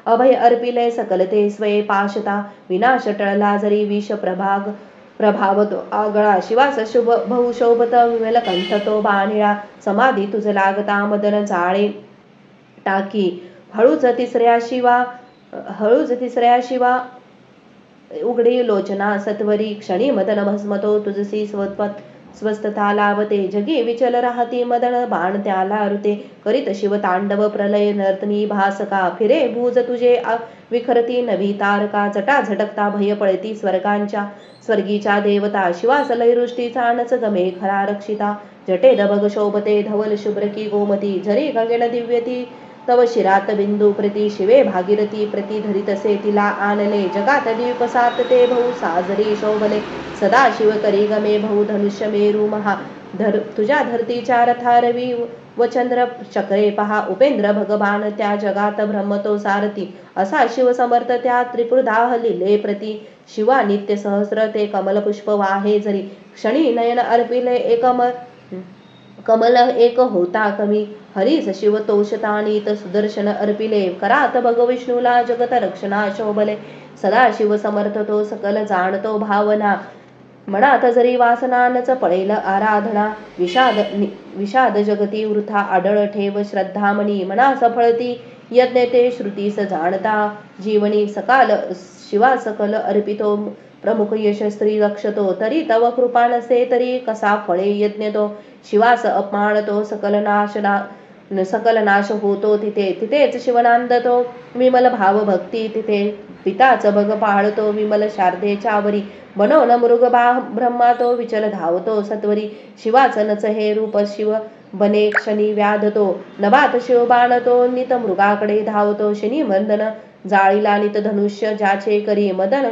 B: अभय अर्पिले सकल ते स्वये पाशता विनाश टळला जरी विष प्रभाव तो आगळा शिवास शुभ बहुशोभत विमल कंठ तो बाणिळा समाधी तुझ लागता मदन जाळे टाकी हळूच तिसऱ्या शिवा उघडी लोचना सत्वरी क्षणी मदन भस्मतो तुझसी स्वस्थता लाभते जगी विचल राहती मदन बाण त्याला ऋते करीत शिव तांडव प्रलय नर्तनी भासका फिरे भूज तुझे विखरती नवी तारका जटा झटकता भय पळती स्वर्गीच्या देवता शिवास लयवृष्टीचा नच गमे खरा रक्षिता जटे दभग शोभते धवल शुभ्रकी गोमती झरी गगन दिव्यती तव शिरात बिंदू प्रति शिवे भागीरथी प्रति धरितसे तिला आणले जगात द्वीप सातते बहु साजरी शोभले सदा शिव करी गमे बहु धनुष्य मेरू महा तुझ्या धरतीच्या रथारवी व चंद्र चक्रे पहा उपेंद्र भगवान त्या जगात ब्रह्मतो सारथी असा शिव समर्थ त्या त्रिपुरदाह लिले प्रति शिवा नित्य सहस्र ते कमल पुष्प वाहे जरी क्षणी नयन अर्पिले कमल एक होता कमी हरीस शिव तोषतानीत सुदर्शन अर्पिले करात भग विष्णूला जगत रक्षणा शोभले सदा शिव समर्थ तो सकल जाणतो भावना मनात जरी वासनानच पळेल आराधना विषाद जगती वृथा आढळ ठेव श्रद्धामणी मना सफळती यज्ञ ते श्रुतीस जाणता जीवनी सकाल शिवा सकल अर्पितो प्रमुख यश स्त्री रक्षतो तरी तव कृपा नसे तरी कसा फळे यज्ञ तो शिवास अपमानतो सकल नाश होतो तिथेच शिवनांदतो विमल भाव भक्ती तिथे पिताच बग पाळतो विमल शारदेच्या वरी बनोन मृग ब्रह्मा तो विचल धावतो सत्वरी शिवाच नच हे रूप शिव बने क्षणी व्याधतो नभात शिव बाणतो नित मृगाकडे धावतो शनी मर्दन जाळीला नित धनुष्य ज्याचे करी मदन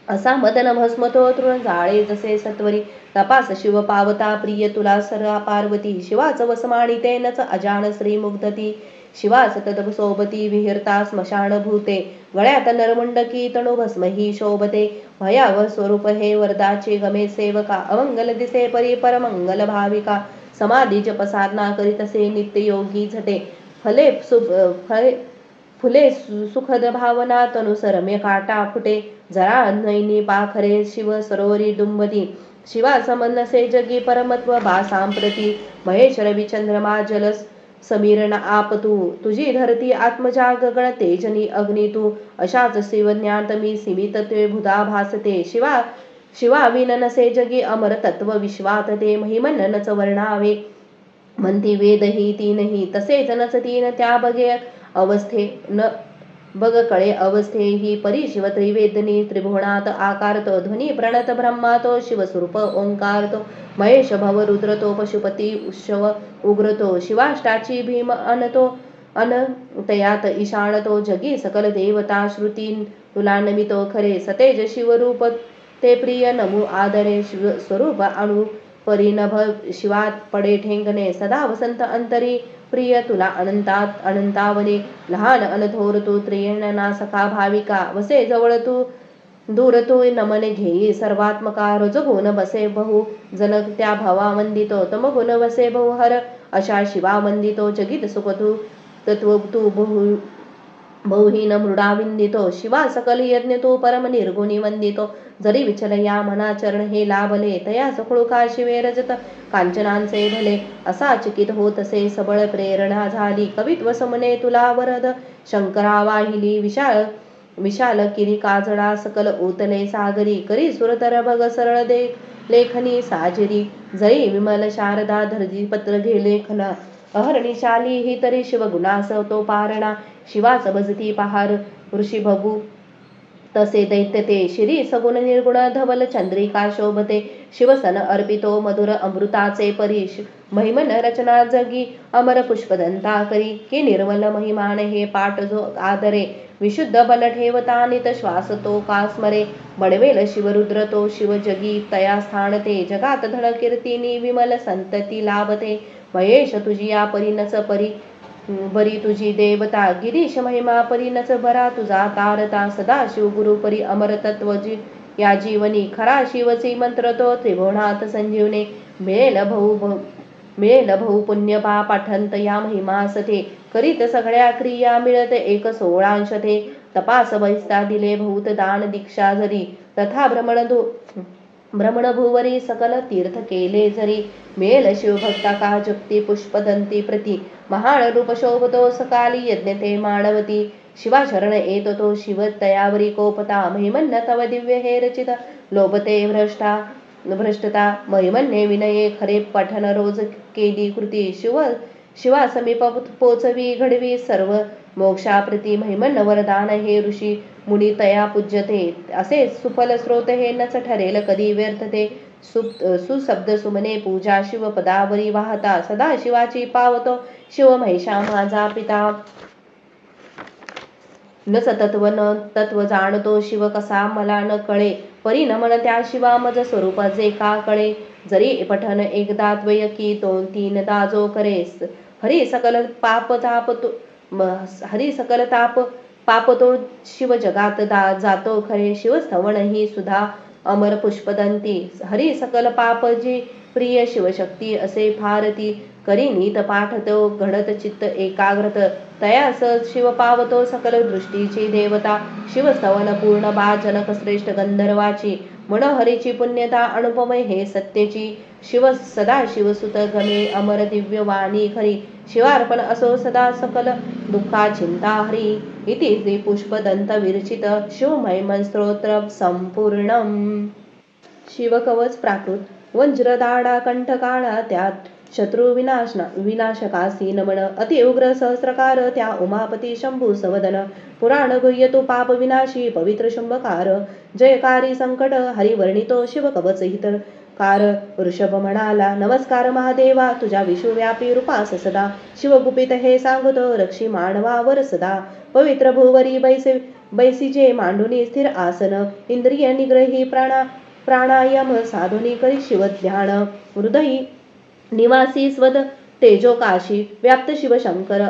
B: असा मदन भस्मतो तृण जाळे जसे सत्वरी तपास शिव पावता प्रिय तुला सरा पार्वती शिवाच वसमाणी तेनच अजान श्री मुग्धती शिवास तद सोबती विहिरता स्मशान भूते गळ्यात नरमुंडकी तणु भस्म ही शोभते भयाव स्वरूप हे वरदाचे गमे सेवका अमंगल दिसे परी परमंगल भाविका समाधी जप साधना करीतसे नित्य योगी झटे फले फुले सुखद भावना तनु सरम्य काटा फुटे जरा नैनी पाखरे शिव सरोवरी दुंबती शिवा समनसे जगी परमत्व बा सांप्रती महेश रवी चंद्रमा जल समीरण आप तुझी धरती आत्मजा गगन तेजनी अग्नी तू अशाच शिवज्ञात मी सीमित ते भुधा भासते शिवा विन नसे जगी अमर तत्व विश्वात ते महिमन नच वर्णावे म्हणती वेद ही तीनही तसेच नच तीन त्या बगे अवस्थे न बग कळे अवस्थे ही परी शिव त्रिवेदनी त्रिभुवनात आकारतो ध्वनी प्रणत ब्रह्मातो शिवस्वरूप ओंकारतो महेश भव रुद्रतो पशुपती उशव उग्रतो शिवाष्टाची भीम अनतो अनतयात ईशानतो जगी सकल देवता श्रुती तुला नमितो खरे सतेज शिवरूप ते प्रिय नमू आदरे शिव स्वरूप अणु परिनभ शिवात पडे ठेंगणे सदा वसंत अंतरी प्रिय तुला अनंतात अनंतावने लहान अनथोर तू त्रियणना सखा भाविका वसे जवळ तू दूर तू नमन घेई सर्वात्मका रजगुण बसे बहु जन त्या भवा वंदितो तमगुण वसे बहु हर अशा शिवा वंदितो जगित सुख तू तत्व तू बहुहीन मृडा विंदितो शिवा सकल यज्ञ तो परम निर्गुणी वंदितो जरी विचल या मना चरण हे लाभले तया सखळुका शिवे रजत कांचनांचे भले असा चिकित होतसे सबळ प्रेरणा झाली कवित्व समने तुला वरद शंकरा वाहिली विशाल किरी काजळा सकल ओतले सागरी करी सुरतर भग सरळ दे लेखनी साजिरी जरी विमल शारदा धरजी पत्र घे लेखना अहर्निशाली ही तरी शिवगुणास तो पारणा शिवाच भजती पहार ऋषी भगू तसे दैत्य ते शिरी सगुण निर्गुण धवल चंद्रिका शोभते शिवसन अर्पितो मधुर अमृताचे परीश महिमन रचना जगी अमर पुष्पदंता करी की निर्मल महिमान हे पाठ जो आदरे विशुद्ध बल ठेवता नित श्वास तो कास्मरे बडवेल शिवरुद्र तो शिव जगी तया स्थानते जगात धन कीर्तिनी विमल संतती लाभते महेश तुझी या परिनच बरी तुझी देवता गिरीश महिमा परिनच बरा तुझा तारता सदा शिव गुरु परी अमर तत्व या जीवनी खरा शिवची मंत्र तो त्रिभुवनात संजीवने मिळेल भाऊ पुण्य पा पाठंत या महिमासते करीत सगळ्या क्रिया मिळत एक 16 ते तपास बहिस्ता दिले भूत दान दीक्षा जरी तथा भ्रमण भुवरी सकल तीर्थ केले जरी मेल शिवभक्ता का जुक्ती पुष्पदंती प्रती महान रूप शोभतो सकाली यज्ञ ते मानवती शिवा शरण येतो तो शिव तयावरी कोपता महिमन्न तव दिव्य हे रचित लोभते भ्रष्टता महिमन्ये विनये खरे पठन रोज केली कृती शिवा समीप पोचवी घडवी सर्व मोक्षाप्रती महिमन्न वरदान हे ऋषी मुनी तया पूज्यते असे सुफल स्रोत हे नच ठरेल कधी व्यर्थ ते सुशब्द सुमने पूजा शिव पदावरी वाहता सदा शिवाची पावतो शिव महिषा माझा पिता न तत्व जाणतो शिव कसा मला न कळे परी नमन त्या शिवा मज स्वरूप जे का कळे जरी पठन एकदा द्वयकी तो 3दा जो करेस हरी सकल ताप पापतो शिव जगात जातो खरे शिवस्तवण ही सुधा अमर पुष्पदंती हरी सकल पाप जी प्रिय शिवशक्ती असे फारती करी नीत पाठ तो घडत चित्त एकाग्रत तयास शिव पावतो सकल दृष्टीची देवता शिवस्तवन पूर्ण बा जनक श्रेष्ठ गंधर्वाची मनोहरीची पुण्यता अनुपमय हे सत्यची शिव सदा शिवसुत गमे अमर दिव्य वाणी खरी शिवार्पण असो सदा सकल दुःखा चिंता हरी इति श्री पुष्पदंत विरचित शिवमहिमन स्तोत्र संपूर्णम शिवकवच प्राकृत वज्रदाडा कंठकाळा त्यात शत्रु विनाशकासी नमन अति उग्र सहस्रकार त्या उमापती शंभू सवदन पुराण गुह्यतो पाप विनाशी पवित्र शुंभकार जयकारी संकट हरिवर्णितो शिव कवच हितकार ऋषभ म्हणाला नमस्कार महादेवा तुझ्या विश्वव्यापी रूपास सदा शिवगुपित हे सांगतो रक्षी मानवावर सदा पवित्र भुवरी बैसीजे मांडुनी स्थिर आसन इंद्रिय निग्रही प्राणायाम साधुनी करी शिव ध्यान हृदयी निवासी स्वद तेजो काशी व्याप्त शिवशंकर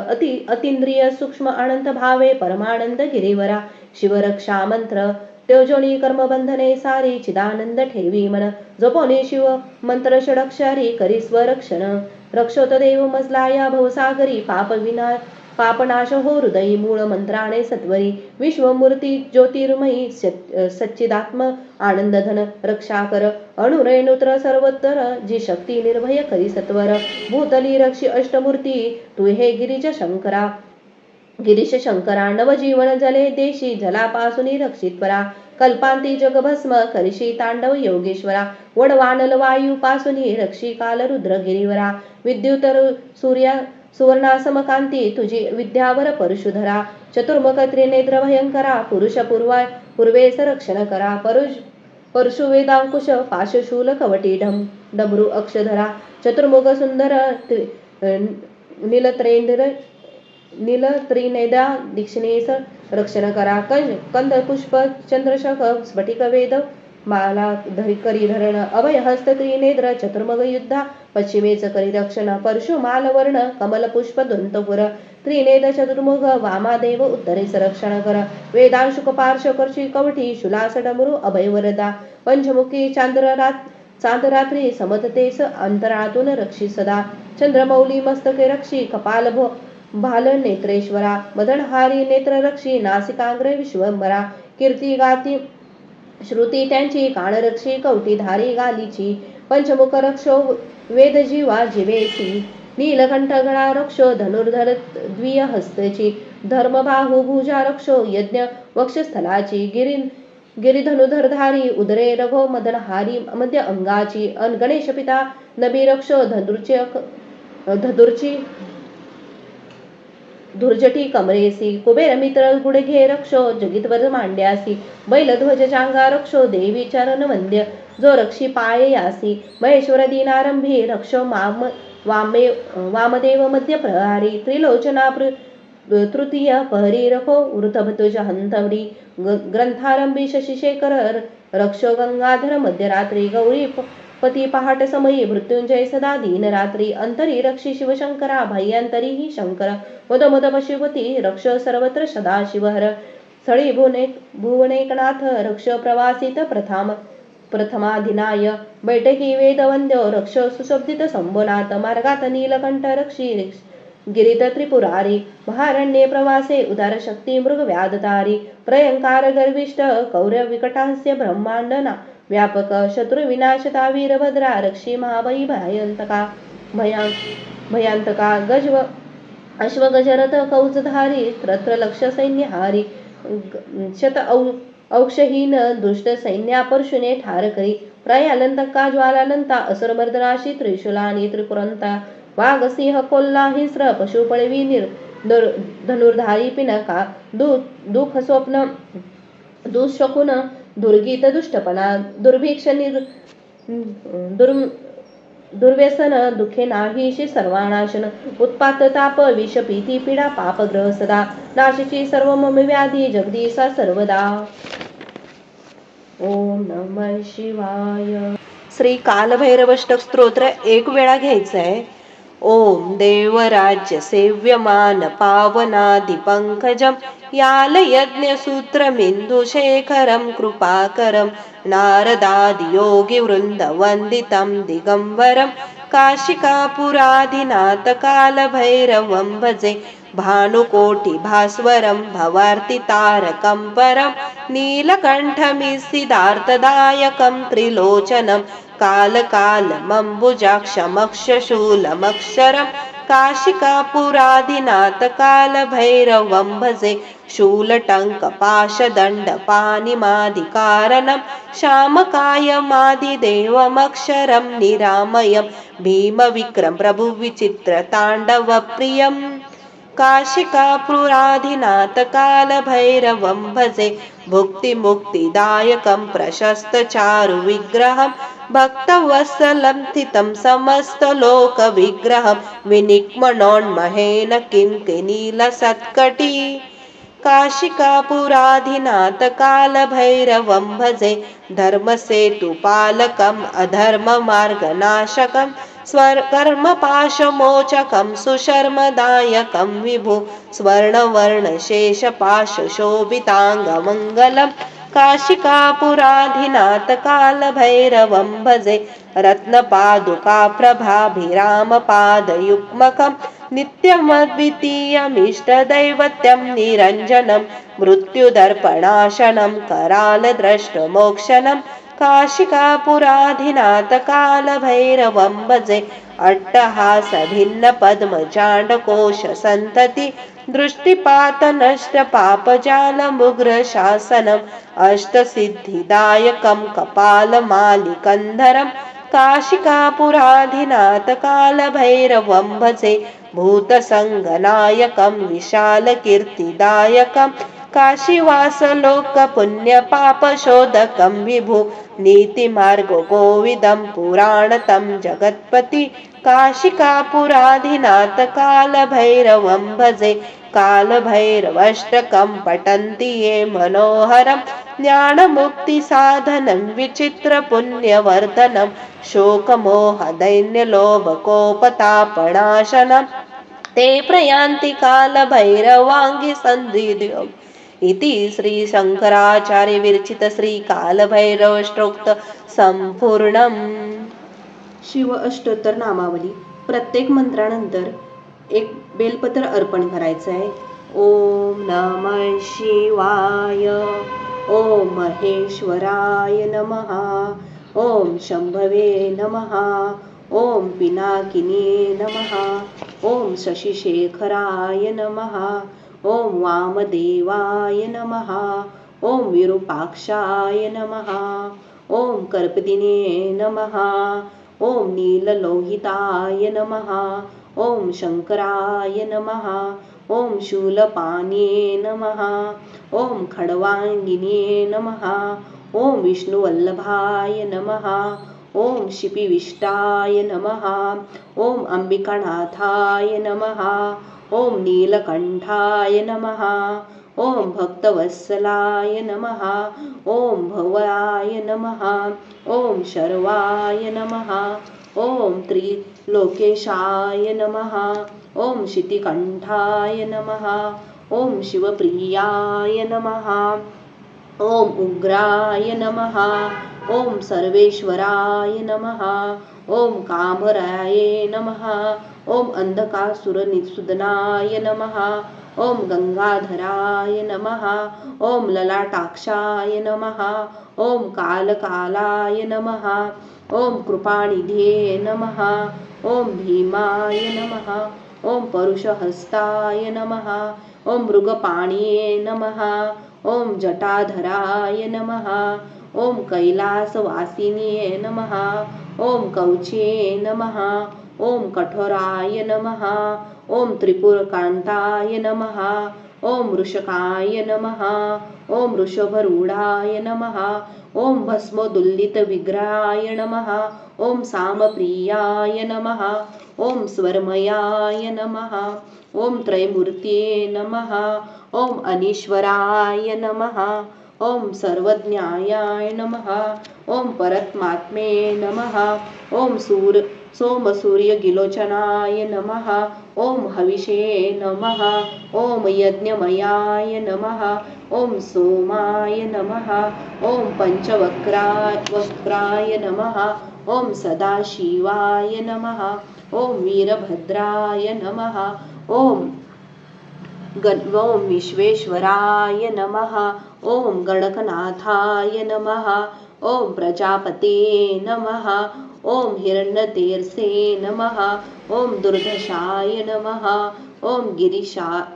B: अतींद्रिय सूक्ष्म अनंत भावे परमानंद गिरीवरा शिवरक्षा मंत्र तेजोनी कर्मबंधने सारी चिदानंद ठेवी मन जपोने शिव मंत्र षडक्षरी करी स्वरक्षण रक्षोत देव मजला या भवसागरी पापनाश हो हृदयी मूळ मंत्राने सत्वरी विश्वमूर्ती ज्योतिर्मयी सच्चिदात्म आनंदधन रक्षा कर अणुरेणुत्र सर्वोत्तर जी शक्ती निर्भय करी सत्वर भूतली रक्षी अष्टमूर्ती तू हे गिरीश शंकरा नवजीवन जले देशी जलापासून रक्षित परा कल्पांती जगभस्म करशी तांडव योगेश्वरा वडवानल वायू पासूनी रक्षी काल रुद्र गिरीवरा विद्युत सूर्या सुवर्णासमकांती तुझी विद्यावर परशुधरा चतुर्मुख त्रिनेत्र भयंकरा पुरुष पूर्वेस रक्षण करा परशु वेदांकुश पाशशूल कवटी डमरू अक्षधरा चतुर्मुख सुंदर नीलत्रिनेदा दीक्षिणेस रक्षण करा कंद पुष्प चंद्रशख स्फटिक वेद माला करी धरण अभय हस्त त्रिनेद्र चतुर्मग युद्धा पश्चिमेच करी रक्षण परशु मालवर्ण कमल पुष्प दंतपुर त्रिनेद चतुर्मुख वामादेव उत्तरेस रक्षण कर वेदांशुक पार्श कर्षी कवटी शुलास डमरू अभय वरदा पंचमुखी चांदरात्री समततेस अंतरातून रक्षी सदा चंद्रमौली मस्तके रक्षी कपाल भाल नेत्रेश्वरा मदनहारी नेत्र रक्षी नासिकाग्रे विश्वंभरा कीर्ती गाती श्रुती त्यांची कानरक्षी कवटीधारी गालीची पंचमुख रक्षो वेदजीवा जिवेसी नीलकंठ गणा रक्षो धनुर्धर द्विय हस्तची धर्मबाहू भुजा रक्षो यज्ञ वक्षस्थलाची गिरिधनुधरधारी उदरे रघो मदनहारी मध्य अंगाची गणेश पिता नबी रक्षो धुर्जटी कमरेसी कुबेर मित्र गुडघे रक्षो जगितवर मांड्यासी बैलध्वज चांगा रक्षो देवी चरण वंद्य जो रक्षी पाये यासी महेश्वर दीनारंभी रक्षो वामदेव मध्य प्रहारी त्रिलोचना तृतीय पहरी रखो वृतभतुज हंतवडी ग्रंथारंभी शशिशेखर रक्षो गंगाधर मध्यरात्री गौरी पती पहाट समयी मृत्युंजय सदा दीन रात्री अंतरी रक्षी शिवशंकरा बाह्यांतरी ही शंकर मद पशुपती रक्ष सर्वत्र सदा शिवहर स्थळी भुवनेकनाथ रक्ष प्रवासित प्रथमाधिनाय बैठकी वेदवंद्यो रक्ष सुशोभित संबोनाथ मार्गात नीलकंठ रक्षी गिरित त्रिपुरारी महारण्ये प्रवासे उदार शक्ती मृग व्याधतारी प्रयंकार गर्विष्ठ कौर्य विकटास्य ब्रह्मांडना व्यापक शत्रु विनाशता वीरभद्रा रक्षी महाबळी भयांतका अश्वगजरथ कौचधारी त्रत्र लक्ष सैन्यहारी शत औक्षहीन दुष्ट सैन्या परशुने ठार करी प्रयालंतका ज्वालानंता असुरमर्दनाशी त्रिशूलानी त्रिपुरंता वाघ सिंह कोल्हा हिंस्र पशुपळवी धनुर्धारी पिनका दुःख स्वप्न दुःशकुन दुर्गीत दुष्टपणा दुर्भिक्ष दुर्व्यसन दुखे नाहीशी सर्वानाशन उत्पात ताप विष भीती पीडा पापग्रह सदा नाशिची सर्व मम व्याधी जगदीशा सर्वदा. ओम नमः शिवाय. श्री कालभैरवाष्टक स्तोत्र एक वेळा घ्यायचंय. ओम देवराज्य सेव्यमान पावनादि पंकजम याल यज्ञ सूत्रमिन्दुशेखरं कृपाकरं नारदादि योगी वृंद वंदितं दिगंबरं काशिकापुराधिनाथ कालभैरवं भजे भानुकोटि भास्वरं भवार्ति तारकं परं नीलकण्ठमिसिदार्थदायकं त्रिलोचनं कालकालमम्बुजाक्षमक्षशूलमक्षरं काशिकापुराधिनाथ कालभैरवं भजे शूलटङ्कपाशदण्डपाणिमादिकारणं श्यामकायमादिदेवमक्षरं निरामयं भीमविक्रम प्रभुविचित्रताण्डवप्रियम् काशिकापुराधिनाथ कालभैरवं भजे भुक्तिमुक्तिदायकं प्रशस्तचारुविग्रहं भक्तवत्सलं स्थितं समस्तलोकविग्रहं विनिक्मनोन्महेन किंकिनीलसत्कटी काशिकापुराधिनाथ कालभैरवं भजे धर्मसेतुपालकम् अधर्ममार्गनाशकं कर्मपाशमोचकं सुशर्मदायकं विभु स्वर्णवर्णशेषपाशशोभिताङ्गमङ्गलं काशिकापुराधिनाथ कालभैरवं भजे रत्नपादुकाप्रभाभिरामपादयुग्मकं नित्यमद्वितीयमिष्टदैवत्यं निरञ्जनं मृत्युदर्पणाशनं करालद्रष्टमोक्षणं काशिकापुराधिनाथकालभैरवं भजे अट्टहासभिन्नपद्मचाण्डकोशसन्तति दृष्टिपातनष्टपापजालमुग्रशासनम् अष्टसिद्धिदायकं कपालमालिकन्धरं काशिकापुराधिनाथकालभैरवं भजे भूतसङ्गनायकं विशालकीर्तिदायकं काशीवासलोकपुण्यपापशोधकं विभु नीतिमार्गकोविदं पुराणतं जगत्पति काशिकापुराधिनाथकालभैरवं भजे कालभैरवाष्टकं पठन्ति ये मनोहरं ज्ञानमुक्तिसाधनं विचित्रपुण्यवर्धनं शोकमोहदैन्यलोभकोपतापनाशनं ते प्रयान्ति कालभैरवाङ्गिसन्धिम् इति श्री शंकराचार्य विरचित श्री कालभैरवाष्टोक्त संपूर्णम्.
A: शिव अष्टोत्तर नामावली. प्रत्येक मंत्रानंतर एक बेलपत्र अर्पण करायचं आहे. ओम नमः शिवाय, ओम महेश्वराय नमः, ओम शंभवे नमः, ओम पिनाकिने नमः, ओम शशिशेखराय नमः, ओम वामदेवाय नमः, ओम विरूपाक्षाय नमः, ओम कर्पदिने नमः, ओम नीललोहिताय नमः, ओम शंकराय नमः, ओम शूलपाणे नमः, ओम खड्वांगिने नमः, ओम विष्णुवल्लभाय नमः, ओम शिपिविष्टाय नमः, ओम अंबिकानाथाय नमः, ओम नीलकंठाय नमः, ओम भक्तवत्सलाय नमः, ओम भवाय नमः, ओम शर्वाय नमः, ओम त्रिलोकेशाय नमः, ओम शितिकंठाय नमः, ओम शिवप्रियाय नमः, ओम उग्राय नमः, ओम सर्वेश्वराय नमः, ओम कामराय नमः, ओम अंधकासुरनिसूदनाय नमः, ओम गंगाधराय नमः, ओम ललाटाक्षाय नमः, ओम कालकालाय नमः, ओम कृपानिधे नमः, ओम भीमाय नमः, ओम परुषहस्ताय नमः, ओम मृगपाणिये नमः, ओम जटाधराय नमः, ओम कैलासवासिने नमः, ओम कवचे नमः, ओम कठोराय नमः, ओम त्रिपुरकांताय नमः, ओम वृषकाय नमः, ओम वृषभरूढाय नमः, ओम भस्मोदुल्लितविग्रहाय नमः, ओम सामप्रियाय नमः, ओम स्वरमयाय नमः, ओम त्रयमूर्तये नमः, ओम अनीश्वराय नमः, ओम सर्वज्ञायाय नमः, ओम परमात्मे नमः, ओम सोमसूर्यगिलोचनाय नमः, ओम हविषे नमः, ओम यज्ञमयाय नमः, ओम सोमाय नमः, ओम पंचवक्राय नमः, ओम सदाशिवाय नमः, ओम वीरभद्राय नमः, ओम विश्वेश्वराय नमः, ओम गणकनाथाय नमः, ओम प्रजापते नमः, ओम हिरण्यतीर्थे नमः, ओम दुर्धशाय नमः, ओम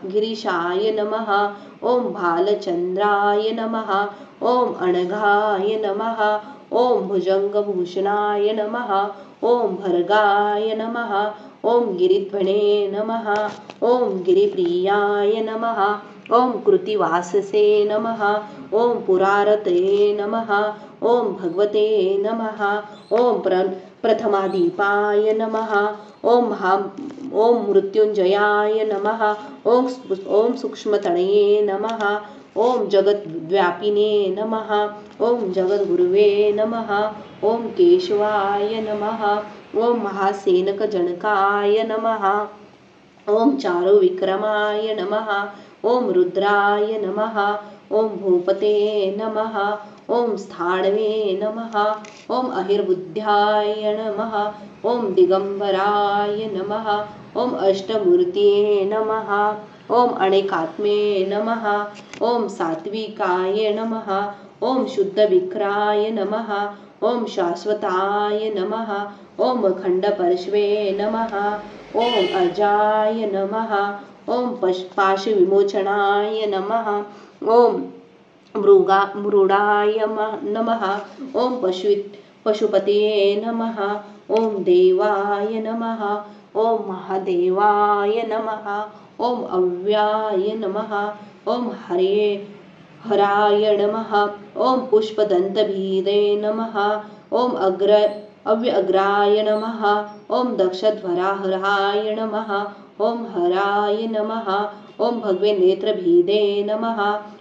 A: गिरीशाय नमः, ओम भालचंद्राय नमः, ओम अनघाय नमः, ओम भुजंगभूषणाय नमः, ओम भर्गाय नमः, ओम गिरिध्वने नमः, ओम गिरिप्रियाय नमः, ओम कृतिवाससे नमः, ओम पुरारते नमः, ओम भगवते नमः, ओम प्रथमादीपाय नमः, ओम मृत्युंजयाय नमः, ओम सूक्ष्मतनये नमः, ओम जगद्व्यापिने नमः, ओम जगद्गुरुवे नमः, ओम केशवाय नमः, ओम महासेनकजनकाय नमः, ओम चारुविक्रमाय नमः, ओम रुद्राय नमः,
B: ओम भूपते नमः ओम स्थाणवे नमः ओम अहिर्बुद्ध्याय नमः ओम दिगंबराय नमः ओम अष्टमूर्तये नमः ओम अनेकात्मे नमः ओम सात्विकाय नमः ओम शुद्धविक्राय नमः ओम शाश्वताय नमः ओम खंडपर्श्वे नमः ओम अजाय नमः ओम पाशविमोचनाय नमः ओम मृडाय नमः ओम पशुपतये नमः ओम देवाय नमः ओम महादेवाय नमः ओम अव्याय नमः ओम हराय नमः ओम पुष्पदन्तभीदे नमः ओम अव्यग्राय नमः ओम दक्षध्वराहराय नमः ओम हराय नमः ओम भगवे नेत्रभीदे नमः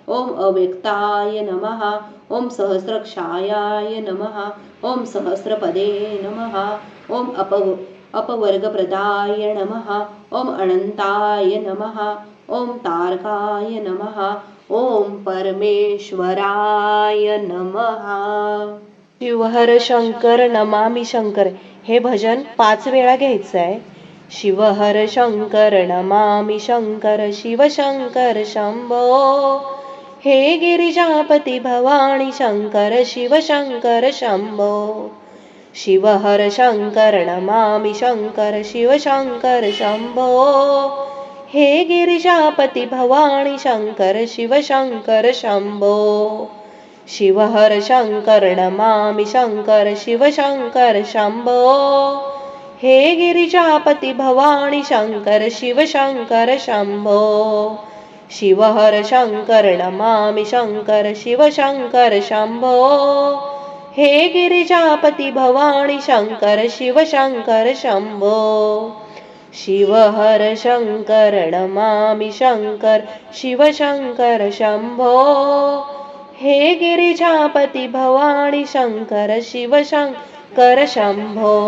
B: ओम अव्यक्ताय नमः ओम सहस्रक्षायाय नमः ओम सहस्रपदे नमः ओम अपवर्गप्रदाय नमः ओम अनंताय नमः ओम तारकाय नमः ओम परमेश्वराय नमः. शिवहर शंकर नमामि शंकर हे भजन 5 वेळा घ्यायचं आहे. शिवहर शंकर नमामि शंकर शिव शंकर शंभो हे गिरिजापती भवानी शंकर शिव शंकर शंभो. शिवहर शंकर नमामि शंकर शिव शंकर शंभो हे गिरिजापती भवानी शंकर शिव शंकर शंभो. शिवहर शंकर नमामि शंकर शिव शंकर शंभो हे गिरिजापती भवानी शंकर शिव शंकर शंभो. शिवहर शंकर नमामि शंकर शिव शंकर शंभो हे गिरिजापती भवानी शंकर शिव शंकर शंभो. शिवहर शंकर नमामि शंकर शिव शंकर शंभो हे गिरिजापती भवानी शंकर शिव शंकर शंभो.